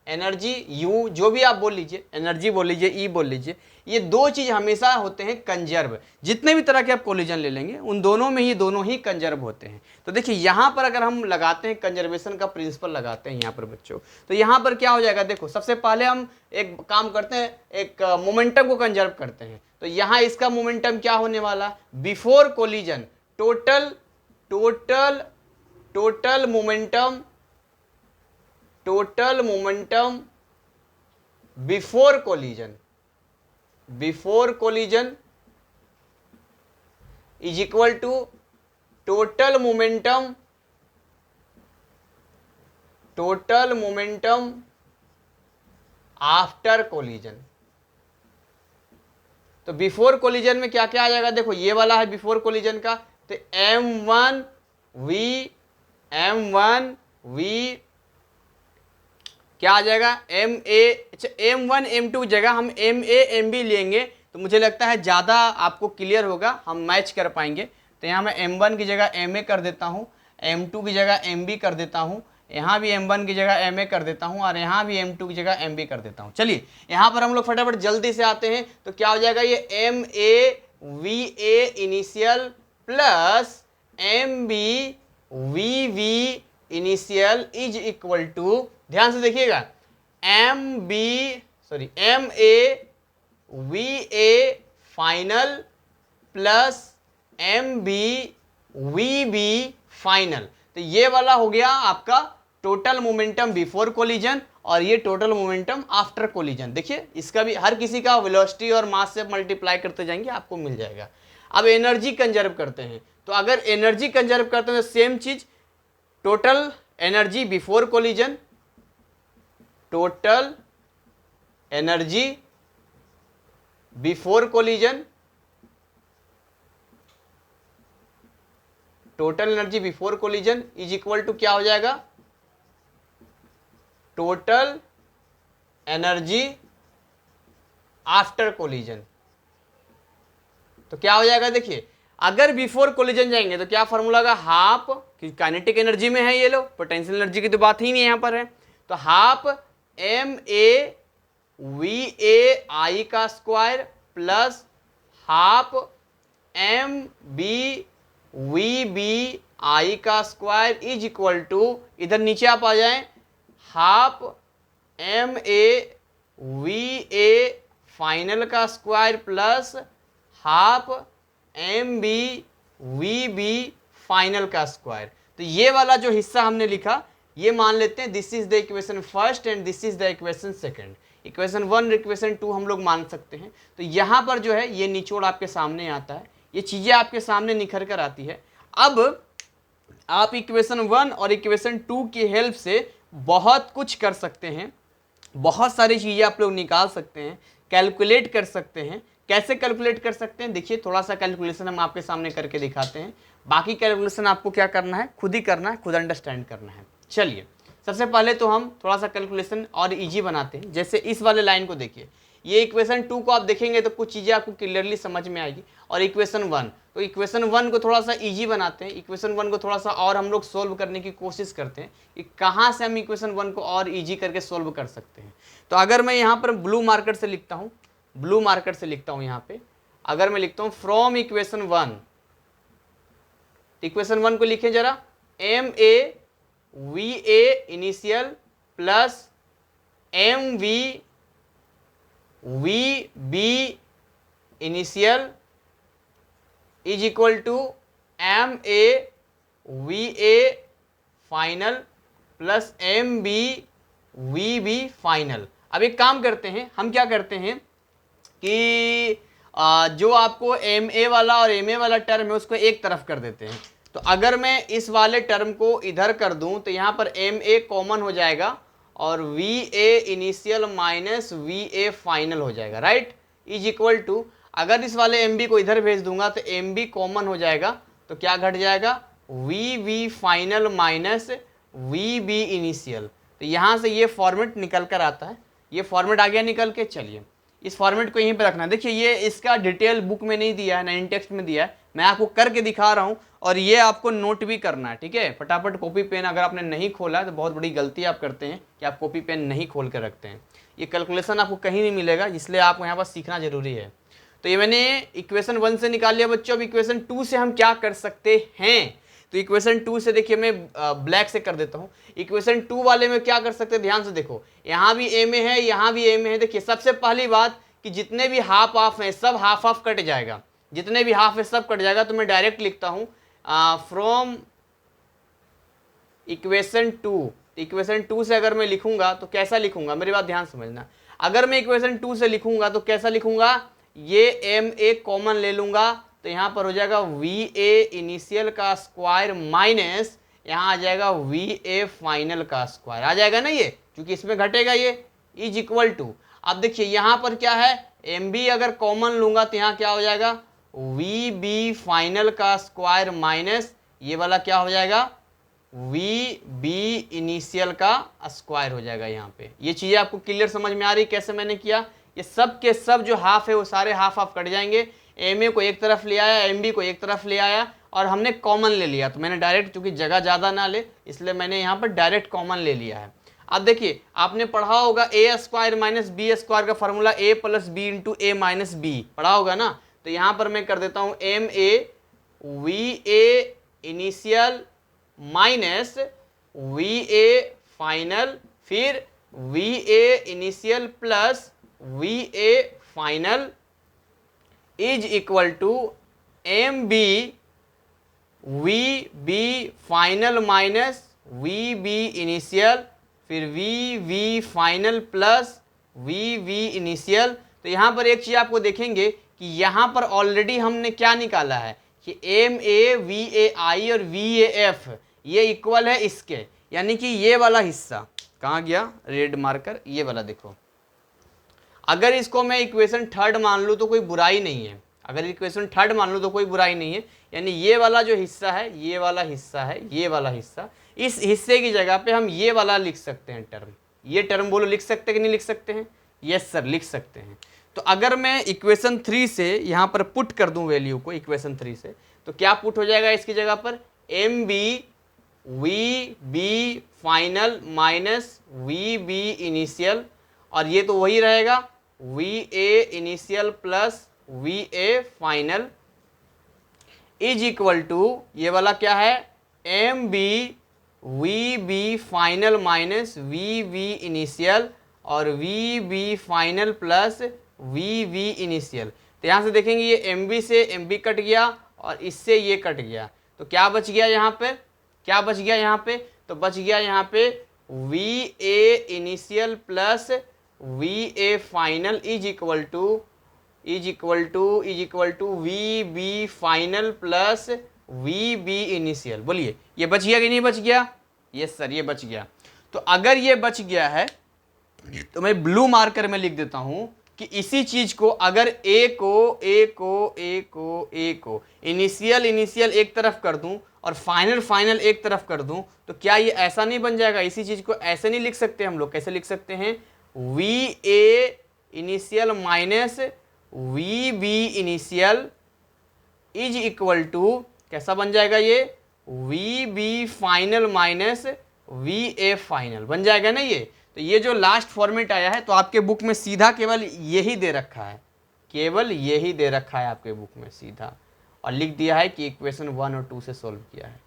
Speaker 1: energy U, जो भी आप बोल लीजिए, एनर्जी बोल लीजिए, E बोल लीजिए, ये दो चीज हमेशा होते हैं कंजर्व। जितने भी तरह के आप कोलिजन ले लेंगे, उन दोनों में ही दोनों ही कंजर्व होते हैं। तो देखिए, यहाँ पर अगर हम लगाते हैं कंजर्वेशन का प्रिंसिपल लगाते हैं यहाँ पर बच्चों, तो यहाँ पर क्या हो जाएगा? देखो, सबसे पहले हम एक काम करते हैं, एक मोमेंटम को कंजर्व करते हैं। तो यहाँ इसका मोमेंटम क्या होने वाला? Before collision total total total momentum, total momentum before collision, before collision is equal to total momentum, total momentum after collision. तो बिफोर कोलिजन में क्या क्या आ जाएगा? देखो, ये वाला है बिफोर कोलिजन का, तो m1v क्या आ जाएगा? अच्छा, m1 m2 की जगह हम ma mb लेंगे, तो मुझे लगता है ज़्यादा आपको क्लियर होगा, हम मैच कर पाएंगे। तो यहाँ मैं m1 की जगह ma कर देता हूँ, m2 की जगह mb कर देता हूँ, यहाँ भी m1 की जगह ma कर देता हूँ, और यहाँ भी m2 की जगह mb कर देता हूँ। चलिए, यहाँ पर हम लोग फटाफट जल्दी से आते हैं। तो क्या हो जाएगा? ये ma initial plus mb initial is equal to, ध्यान से देखिएगा, ma final plus mb final. तो ये वाला हो गया आपका टोटल मोमेंटम बिफोर कोलिजन, और ये टोटल मोमेंटम आफ्टर कोलिजन। देखिए, इसका भी हर किसी का वेलोसिटी और मास से मल्टीप्लाई करते जाएंगे, आपको मिल जाएगा। अब एनर्जी कंजर्व करते हैं, तो अगर एनर्जी कंजर्व करते हैं तो सेम चीज, total energy before collision, total energy before collision, total energy before collision is equal to क्या हो जाएगा? Total energy after collision. तो क्या हो जाएगा? देखिए, अगर बिफोर कोलिजन जाएंगे तो क्या फॉर्मूला का? हाफ, काइनेटिक एनर्जी में है ये लो, पोटेंशियल एनर्जी की तो बात ही नहीं है यहाँ पर है, तो हाफ ma VAI का square plus half MB VBI का स्क्वायर इज इक्वल टू, इधर नीचे आप आ जाएं, हाफ MA VA फाइनल का square plus half MB VB final का स्क्वायर। तो ये वाला जो हिस्सा हमने लिखा, ये मान लेते हैं this is the equation first and this is the equation second. Equation 1 equation 2 हम लोग मान सकते हैं। तो यहाँ पर जो है ये निचोड़ आपके सामने आता है, ये चीज़ें आपके सामने निखर कर आती है। अब आप इक्वेशन 1 और इक्वेशन 2 की हेल्प से बहुत कुछ कर सकते हैं, बहुत सारी चीज़ें आप लोग निकाल सकते हैं, कैलकुलेट कर सकते हैं। कैसे कैलकुलेट कर सकते हैं? देखिए, थोड़ा सा कैलकुलेशन हम आपके सामने करके दिखाते हैं। बाकी कैलकुलेशन आपको क्या करना है? खुद ही करना है, खुद अंडरस्टैंड करना है। चलिए, सबसे पहले तो हम थोड़ा सा कैलकुलेशन और इजी बनाते हैं। जैसे इस वाले लाइन को देखिए, ये इक्वेशन 2 को आप देखेंगे तो कुछ चीज़ें आपको क्लियरली समझ में आएगी। और इक्वेशन 1, तो इक्वेशन 1 को थोड़ा सा इजी बनाते हैं, इक्वेशन 1 को थोड़ा सा और हम लोग सोल्व करने की कोशिश करते हैं कि कहाँ से हम इक्वेशन 1 को और इजी करके सोल्व कर सकते हैं। तो अगर मैं यहाँ पर ब्लू मार्कर से लिखता हूँ, ब्लू मार्कर से लिखता हूँ यहाँ पे, अगर मैं लिखता हूँ फ्रॉम इक्वेशन 1, इक्वेशन 1 को लिखें जरा, m A V A initial plus m v v B initial is equal to m A V A final plus M B we B final. अब एक काम करते हैं, हम क्या करते हैं कि जो आपको एम ए वाला और एम ए वाला टर्म है उसको एक तरफ कर देते हैं। तो अगर मैं इस वाले टर्म को इधर कर दूं तो यहाँ पर एम ए कॉमन हो जाएगा और V A initial minus V A final हो जाएगा, राइट, इज इक्वल टू, अगर इस वाले एम बी को इधर भेज दूंगा तो एम बी कॉमन हो जाएगा, तो क्या घट जाएगा, v we final minus we B initial. तो यहाँ से ये फॉर्मेट निकल कर आता है, ये फॉर्मेट आ गया निकल के। चलिए इस फॉर्मेट को यहीं पे रखना है। देखिए ये इसका डिटेल बुक में नहीं दिया है, ना इन टेक्स्ट में दिया है, मैं आपको करके दिखा रहा हूँ और ये आपको नोट भी करना है, ठीक है। फटाफट कॉपी पेन, अगर आपने नहीं खोला है तो बहुत बड़ी गलती आप करते हैं कि आप कॉपी पेन नहीं खोल कर रखते हैं। ये कैलकुलेशन आपको कहीं नहीं मिलेगा, इसलिए आपको यहाँ पर सीखना जरूरी है। तो ये मैंने इक्वेशन 1 से निकाल लिया बच्चों। अब इक्वेशन 2 से हम क्या कर सकते हैं, तो इक्वेशन 2 से देखिए मैं ब्लैक से कर देता हूँ। इक्वेशन 2 वाले में क्या कर सकते हैं, ध्यान से देखो, यहाँ भी ए में है, यहाँ भी ए में है। देखिए सबसे पहली बात कि जितने भी हाफ ऑफ हैं सब हाफ ऑफ कट जाएगा, जितने भी हाफ है सब कट जाएगा। तो मैं डायरेक्ट लिखता हूँ फ्रॉम इक्वेशन 2। इक्वेशन 2 से अगर मैं लिखूंगा तो कैसा लिखूंगा, मेरी बात ध्यान समझना। अगर मैं इक्वेशन 2 से लिखूंगा तो कैसा लिखूंगा, ये एम ए कॉमन ले लूंगा तो यहाँ पर हो जाएगा वी ए इनिशियल का स्क्वायर माइनस यहाँ आ जाएगा वी ए फाइनल का स्क्वायर, आ जाएगा ना ये, क्योंकि इसमें घटेगा ये, इज इक्वल टू। अब देखिए यहाँ पर क्या है, एम बी अगर कॉमन लूंगा तो यहाँ क्या हो जाएगा, वी बी फाइनल का स्क्वायर माइनस ये वाला क्या हो जाएगा, वी बी इनिशियल का स्क्वायर हो जाएगा। यहाँ पे ये चीज़ें आपको क्लियर समझ में आ रही कैसे मैंने किया। ये सब के सब जो हाफ है वो सारे हाफ हाफ कट जाएंगे। एम ए को एक तरफ ले आया, एम बी को एक तरफ ले आया और हमने कॉमन ले लिया। तो मैंने डायरेक्ट, चूंकि जगह ज़्यादा ना ले इसलिए मैंने यहाँ पर डायरेक्ट कॉमन ले लिया है। अब देखिए आपने पढ़ा होगा ए स्क्वायर माइनस बी स्क्वायर का फॉर्मूला ए प्लस बी इंटू ए माइनस बी, पढ़ा होगा ना। तो यहाँ पर मैं कर देता हूँ M A V A initial minus V A final, फिर V A initial plus V A final is equal to M B we B final minus we B initial, फिर V we final plus V V initial. तो यहाँ पर एक चीज़ आपको देखेंगे कि यहाँ पर ऑलरेडी हमने क्या निकाला है कि एम ए वी ए आई और वी ए एफ ये इक्वल है इसके, यानी कि ये वाला हिस्सा कहाँ गया, रेड मार्कर, ये वाला देखो। अगर इसको मैं इक्वेशन 3 मान लूँ तो कोई बुराई नहीं है, अगर इक्वेशन 3 मान लूँ तो कोई बुराई नहीं है। यानी ये वाला जो हिस्सा है, ये वाला हिस्सा है, ये वाला हिस्सा, इस हिस्से की जगह पे हम ये वाला लिख सकते हैं टर्म। ये टर्म बोलो लिख सकते हैं कि नहीं लिख सकते हैं, यस सर लिख सकते हैं। तो अगर मैं इक्वेशन 3 से यहाँ पर पुट कर दूँ वैल्यू को इक्वेशन 3 से, तो क्या पुट हो जाएगा इसकी जगह पर, M B we B final minus we B initial, और ये तो वही रहेगा V A initial plus V A final is equal to ये वाला क्या है, M B we B final minus V V initial और V B final plus V V initial. तो यहाँ से देखेंगे ये एम बी से एम बी कट गया और इससे ये कट गया, तो क्या बच गया यहाँ पे, क्या बच गया यहाँ पे, तो बच गया यहाँ पे v A initial plus V A final is equal to v B final plus v B initial. बोलिए ये बच गया कि नहीं बच गया, यस सर ये बच गया। तो अगर ये बच गया है तो मैं ब्लू मार्कर में लिख देता हूं कि इसी चीज को अगर ए को इनिशियल एक तरफ कर दूं और फाइनल एक तरफ कर दूं, तो क्या ये ऐसा नहीं बन जाएगा? इसी चीज को ऐसे नहीं लिख सकते हम लोग? कैसे लिख सकते हैं? V A initial minus we B initial is equal to, कैसा बन जाएगा ये? V B final minus V A final बन जाएगा ना ये। तो ये जो लास्ट फॉर्मेट आया है, तो आपके बुक में सीधा केवल यही दे रखा है, केवल यही दे रखा है आपके बुक में सीधा, और लिख दिया है कि इक्वेशन 1 और 2 से सोल्व किया है।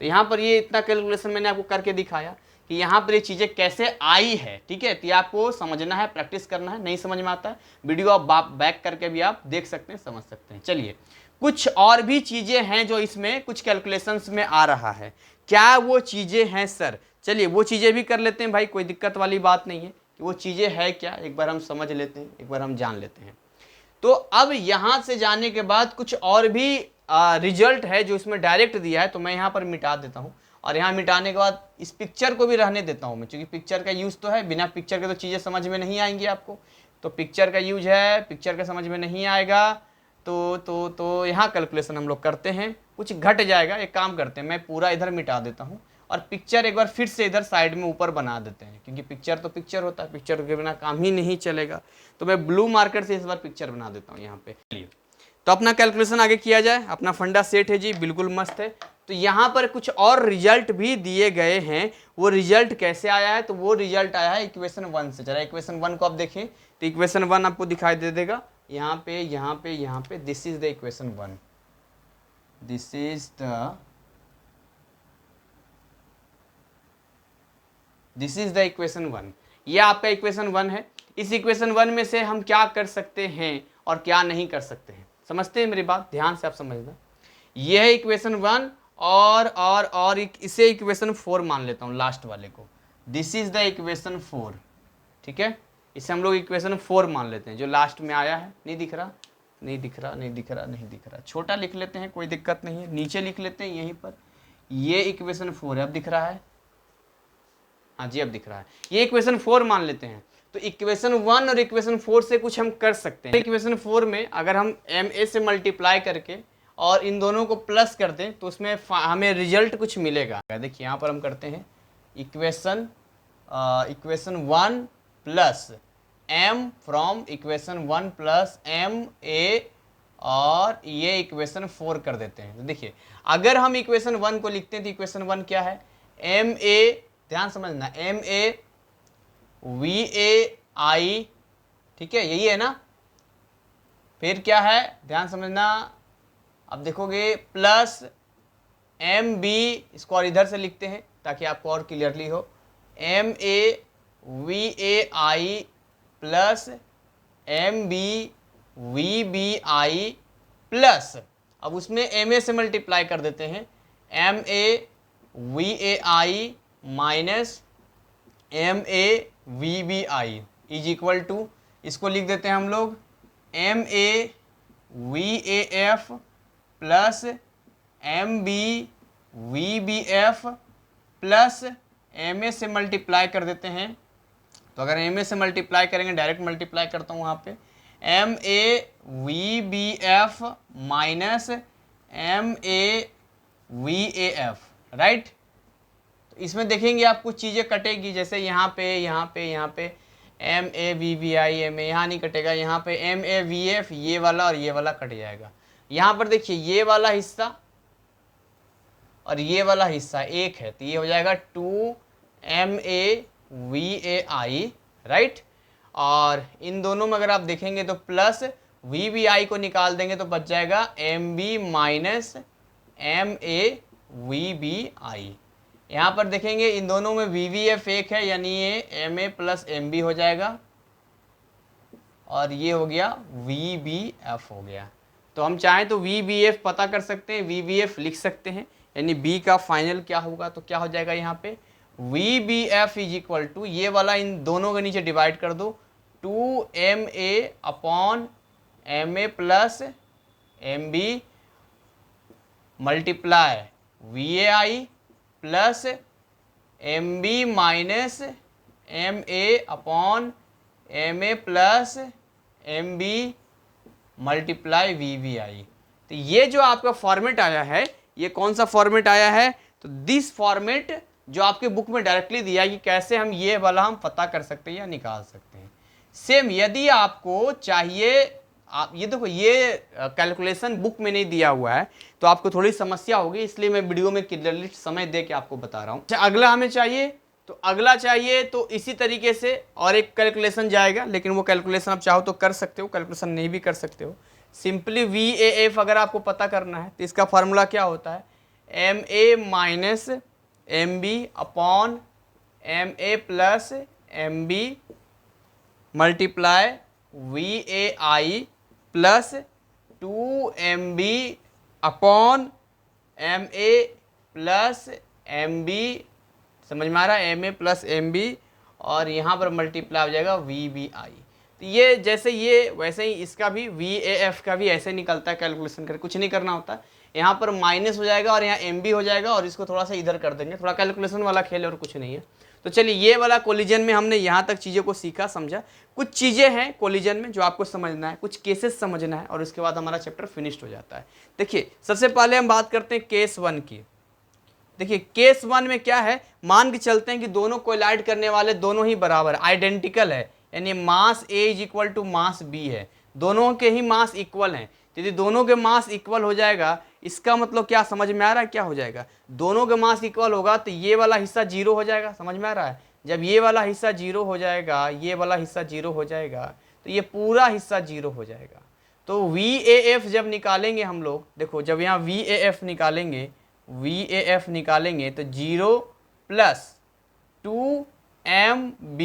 Speaker 1: तो यहाँ पर ये इतना कैलकुलेशन मैंने आपको करके दिखाया कि यहाँ पर ये चीज़ें कैसे आई है, ठीक है। तो ये आपको समझना है, प्रैक्टिस करना है। नहीं समझ में आता है, वीडियो आप बैक करके भी आप देख सकते हैं, समझ सकते हैं। चलिए, कुछ और भी चीज़ें हैं जो इसमें कुछ कैलकुलेशंस में आ रहा है। क्या वो चीज़ें हैं सर? चलिए वो चीज़ें भी कर लेते हैं भाई, कोई दिक्कत वाली बात नहीं है कि वो चीज़ें है क्या, एक बार हम समझ लेते हैं, एक बार हम जान लेते हैं। तो अब यहाँ से जाने के बाद कुछ और भी रिजल्ट है जो इसमें डायरेक्ट दिया है, तो मैं यहाँ पर मिटा देता हूँ। और यहाँ मिटाने के बाद इस पिक्चर को भी रहने देता हूँ मैं, क्योंकि पिक्चर का यूज़ तो है, बिना पिक्चर के तो चीज़ें समझ में नहीं आएंगी आपको। तो पिक्चर का यूज है, पिक्चर का समझ में नहीं आएगा तो यहाँ कैलकुलेशन हम लोग करते हैं, कुछ घट जाएगा। एक काम करते हैं, मैं पूरा इधर मिटा देता हूँ और पिक्चर एक बार फिर से इधर साइड में ऊपर बना देते हैं, क्योंकि पिक्चर तो पिक्चर होता है, पिक्चर के बिना काम ही नहीं चलेगा। तो मैं ब्लू मार्कर से इस बार पिक्चर बना देता हूँ यहाँ पे। तो अपना कैलकुलेशन आगे किया जाए, अपना फंडा सेट है जी, बिल्कुल मस्त है। तो यहाँ पर कुछ और रिजल्ट भी दिए गए हैं। वो रिजल्ट कैसे आया है? तो वो रिजल्ट आया है इक्वेशन 1 से। जरा इक्वेशन 1 को आप देखें, तो इक्वेशन 1 आपको दिखाई दे देगा यहाँ पे, यहाँ पे, यहाँ पे। This is the equation 1, this is the equation 1। ये आपका इक्वेशन 1 है। इस इक्वेशन 1 में से हम क्या कर सकते हैं और क्या नहीं कर सकते हैं, समझते हैं मेरी बात? ध्यान से आप समझना। यह है इक्वेशन 1 और इसे इक्वेशन 4 मान लेता हूँ, लास्ट वाले को। दिस इज द इक्वेशन 4, ठीक है। इसे हम लोग इक्वेशन 4 मान लेते हैं, जो लास्ट में आया है। नहीं दिख रहा, नहीं दिख रहा, नहीं दिख रहा, नहीं दिख रहा। छोटा लिख लेते हैं, कोई दिक्कत नहीं है। नीचे लिख लेते हैं यहीं पर। ये इक्वेशन 4 है, अब दिख रहा है? हाँ जी, अब दिख रहा है। ये इक्वेशन 4 मान लेते हैं। तो इक्वेशन 1 और इक्वेशन 4 से कुछ हम कर सकते हैं। इक्वेशन 4 में अगर हम ma से मल्टीप्लाई करके और इन दोनों को प्लस कर दें, तो उसमें हमें रिजल्ट कुछ मिलेगा। देखिए यहाँ पर हम करते हैं equation 1 plus m from equation 1 plus ma, और ये इक्वेशन 4 कर देते हैं। तो देखिए, अगर हम इक्वेशन 1 को लिखते हैं तो इक्वेशन 1 क्या है? ma, ध्यान समझना, ma VAI, ठीक है, यही है ना। फिर क्या है, ध्यान समझना, अब देखोगे प्लस MB, इसको और इधर से लिखते हैं ताकि आपको और क्लियरली हो। MA VAI plus MB VBI plus, अब उसमें MA से मल्टीप्लाई कर देते हैं, MA VAI minus MA VBI is equal to, इसको लिख देते हैं हम लोग MA VAF plus MB VBF plus MA से मल्टीप्लाई कर देते हैं। तो अगर MA से मल्टीप्लाई करेंगे, डायरेक्ट मल्टीप्लाई करता हूँ यहाँ पे, MA VBF minus MA VAF, right. इसमें देखेंगे आप कुछ चीज़ें कटेगी, जैसे यहाँ पे MA VBI MA यहाँ नहीं कटेगा, यहाँ पे MA VF ये वाला और ये वाला कट जाएगा। यहाँ पर देखिए ये वाला हिस्सा और ये वाला हिस्सा एक है, तो ये हो जाएगा 2MA VAI, राइट। और इन दोनों में अगर आप देखेंगे तो प्लस VBI को निकाल देंगे तो बच जाएगा MB माइनस MA VBI। यहाँ पर देखेंगे इन दोनों में VBF एक है, यानी ये MA प्लस MB हो जाएगा, और ये हो गया VBF हो गया। तो हम चाहें तो VBF पता कर सकते हैं, VBF लिख सकते हैं, यानी B का फाइनल क्या होगा, तो क्या हो जाएगा यहाँ पे VBF इज इक्वल टू, ये वाला इन दोनों के नीचे डिवाइड कर दो, 2MA upon MA plus MB multiply VAI plus MB minus MA upon MA plus M B multiply V V I. तो ये जो आपका फॉर्मेट आया है, ये कौन सा फॉर्मेट आया है? तो दिस फॉर्मेट जो आपके बुक में डायरेक्टली दिया है कि कैसे हम ये वाला हम पता कर सकते हैं या निकाल सकते हैं। सेम यदि आपको चाहिए, आप ये देखो, ये कैलकुलेशन बुक में नहीं दिया हुआ है तो आपको थोड़ी समस्या होगी, इसलिए मैं वीडियो में क्लियरली समय दे के आपको बता रहा हूँ। अच्छा, अगला हमें चाहिए, तो अगला चाहिए तो इसी तरीके से और एक कैलकुलेशन जाएगा, लेकिन वो कैलकुलेशन आप चाहो तो कर सकते हो, कैलकुलेशन नहीं भी कर सकते हो। सिंपली वी ए एफ अगर आपको पता करना है तो इसका फार्मूला क्या होता है? M a minus m b upon m a plus M B multiply v a i plus 2mb upon m a plus M b, समझ में आ रहा है? M a plus M b और यहाँ पर मल्टीप्लाई हो जाएगा वी बी आई। तो ये जैसे ये वैसे ही इसका भी वी ए एफ का भी ऐसे निकलता है कैलकुलेशन करके, कुछ नहीं करना होता। यहाँ पर माइनस हो जाएगा और यहाँ एम बी हो जाएगा और इसको थोड़ा सा इधर कर देंगे, थोड़ा कैलकुलेशन वाला खेल है और कुछ नहीं है। तो चलिए, ये वाला कोलिजन में हमने यहाँ तक चीज़ों को सीखा समझा। कुछ चीज़ें हैं कोलिजन में जो आपको समझना है, कुछ केसेस समझना है और उसके बाद हमारा चैप्टर फिनिश्ड हो जाता है। देखिए, सबसे पहले हम बात करते हैं केस 1 की। देखिए, केस 1 में क्या है, मान के चलते हैं कि दोनों कोलाइड करने वाले दोनों ही बराबर आइडेंटिकल है, यानी mass A is equal to mass B है, दोनों के ही मास इक्वल हैं। यदि दोनों के मास इक्वल हो जाएगा, इसका मतलब क्या समझ में आ रहा है? क्या हो जाएगा? दोनों के मास इक्वल होगा तो ये वाला हिस्सा जीरो हो जाएगा, समझ में आ रहा है? जब ये वाला हिस्सा जीरो हो जाएगा, ये वाला हिस्सा जीरो हो जाएगा, तो ये पूरा हिस्सा जीरो हो जाएगा। तो वी ए एफ जब निकालेंगे हम लोग, देखो जब यहाँ वी ए एफ निकालेंगे, वी ए एफ निकालेंगे तो 0 प्लस 2mb,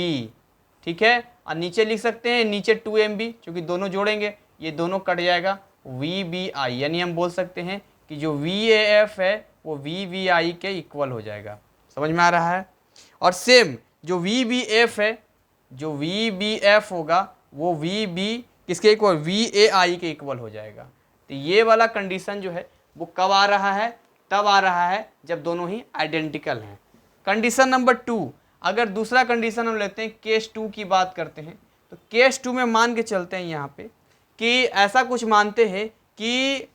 Speaker 1: ठीक है, और नीचे लिख सकते हैं नीचे 2mb, क्योंकि दोनों जोड़ेंगे ये दोनों कट जाएगा, वी बी आई, यानी हम बोल सकते हैं कि जो वी ए एफ है वो वी वी आई के इक्वल हो जाएगा। समझ में आ रहा है? और सेम जो वी बी एफ है, जो वी बी एफ होगा वो वी बी किसके इक्वल? वी ए आई के इक्वल हो जाएगा। तो ये वाला कंडीशन जो है वो कब आ रहा है? तब आ रहा है जब दोनों ही आइडेंटिकल हैं। कंडीशन नंबर 2, अगर दूसरा कंडीशन हम लेते हैं, केस 2 की बात करते हैं, तो केस 2 में मान के चलते हैं यहाँ पे कि ऐसा कुछ मानते हैं कि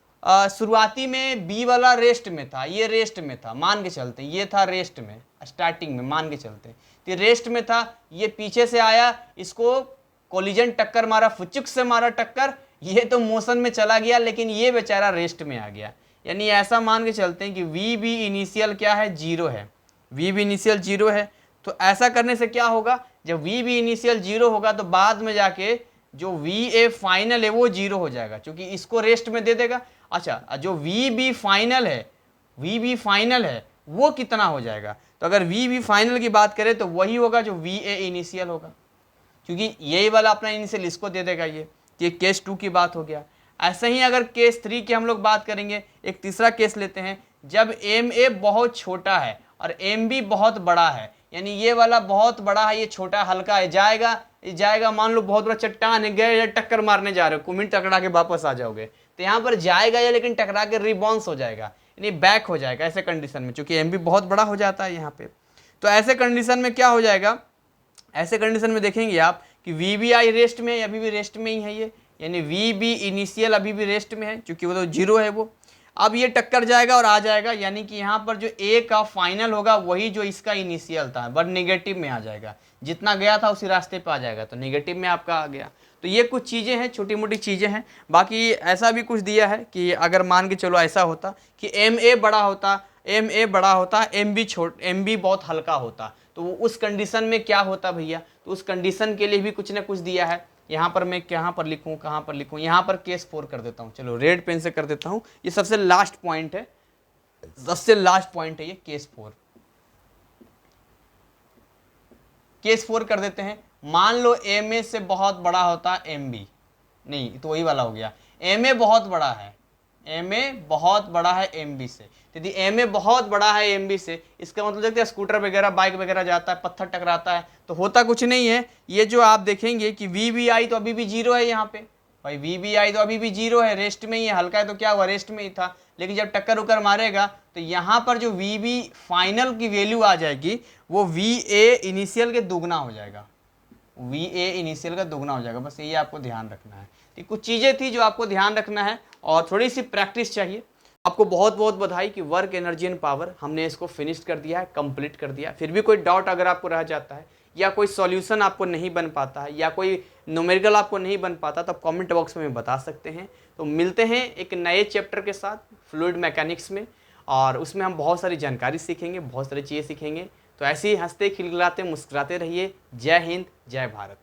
Speaker 1: शुरुआती में बी वाला रेस्ट में था, ये रेस्ट में था, मान के चलते हैं ये था रेस्ट में, स्टार्टिंग में मान के चलते हैं तो रेस्ट में था, ये पीछे से आया, इसको कोलिजन टक्कर मारा, फुचुक से मारा टक्कर, ये तो मोशन में चला गया लेकिन ये बेचारा रेस्ट में आ गया। यानी ऐसा मान के चलते हैं कि वी बी इनिशियल क्या है? 0 है, वी बी इनिशियल 0 है। तो ऐसा करने से क्या होगा? जब वी बी इनिशियल 0 होगा तो बाद में जाके जो वी ए फाइनल है वो 0 हो जाएगा, क्योंकि इसको रेस्ट में दे देगा। अच्छा, जो वी बी फाइनल है, वी बी फाइनल है वो कितना हो जाएगा? तो अगर वी बी फाइनल की बात करें तो वही होगा जो वी ए इनिशियल होगा, क्योंकि यही वाला अपना इनिशियल इसको दे देगा। ये केस 2 की बात हो गया। ऐसे ही अगर केस 3 की हम लोग बात करेंगे, एक तीसरा केस लेते हैं, जब एम ए बहुत छोटा है और एम बी बहुत बड़ा है, यानी ये वाला बहुत बड़ा है, ये छोटा हल्का है, जाएगा मान लो बहुत बड़ा चट्टान है, गए टक्कर मारने जा रहे हो, कुमिन टकरा के वापस आ जाओगे, तो यहाँ पर जाएगा या लेकिन टकरा के रिबाउंस हो जाएगा, यानी बैक हो जाएगा ऐसे कंडीशन में, क्योंकि एम बी बहुत बड़ा हो जाता है यहाँ पे। तो ऐसे कंडीशन में क्या हो जाएगा? ऐसे कंडीशन में देखेंगे आप कि वी बी आई रेस्ट में है, अभी भी रेस्ट में ही है ये, यानी वी बी इनिशियल अभी भी रेस्ट में है, क्योंकि वो तो 0 है वो। अब ये टक्कर जाएगा और आ जाएगा, यानी कि यहाँ पर जो ए का फाइनल होगा वही जो इसका इनिशियल था, बट नेगेटिव में आ जाएगा, जितना गया था उसी रास्ते पे आ जाएगा, तो नेगेटिव में आपका आ गया। तो ये कुछ चीज़ें हैं, छोटी मोटी चीज़ें हैं। बाकी ऐसा भी कुछ दिया है कि अगर मान के चलो ऐसा होता कि एम ए बड़ा होता, एम बी बहुत हल्का होता, तो उस कंडीशन में क्या होता भैया? तो उस कंडीशन के लिए भी कुछ ना कुछ दिया है। यहाँ पर मैं कहाँ पर लिखूँ, कहाँ पर लिखूँ? यहाँ पर केस 4 कर देता हूँ, चलो रेड पेन से कर देता हूँ, ये सबसे लास्ट पॉइंट है, सबसे लास्ट पॉइंट है ये केस 4। केस 4 कर देते हैं। मान लो एम ए से बहुत बड़ा होता एम बी, नहीं तो वही वाला हो गया, एम ए बहुत बड़ा है, एम ए बहुत बड़ा है एम बी से। यदि एम ए बहुत बड़ा है एम बी से, इसका मतलब देखते हैं स्कूटर वगैरह बाइक वगैरह जाता है, पत्थर टकराता है, तो होता कुछ नहीं है। ये जो आप देखेंगे कि वी बी आई तो अभी भी 0 है यहाँ पे, भाई वी बी आई तो अभी भी 0 है, रेस्ट में ही है, हल्का है तो क्या हुआ, रेस्ट में ही था। लेकिन जब टक्कर उकर मारेगा तो यहाँ पर जो वी बी फाइनल की वैल्यू आ जाएगी वो वी ए इनिशियल के दुगना हो जाएगा। VA इनिशियल का दुगना हो जाएगा। बस ये आपको ध्यान रखना है। तो कुछ चीज़ें थी जो आपको ध्यान रखना है और थोड़ी सी प्रैक्टिस चाहिए। आपको बहुत बहुत बधाई कि वर्क एनर्जी एंड पावर हमने इसको फिनिश कर दिया है, कंप्लीट कर दिया। फिर भी कोई डाउट अगर आपको रह जाता है या कोई सॉल्यूशन आपको नहीं बन पाता है या कोई न्यूमेरिकल आपको नहीं बन पाता तो आप कमेंट बॉक्स में बता सकते हैं। तो मिलते हैं एक नए चैप्टर के साथ फ्लूइड मैकेनिक्स में, और उसमें हम बहुत सारी जानकारी सीखेंगे, बहुत सारी चीज़ें सीखेंगे। तो ऐसे ही हंसते खिलखिलाते मुस्कुराते रहिए। जय हिंद, जय भारत।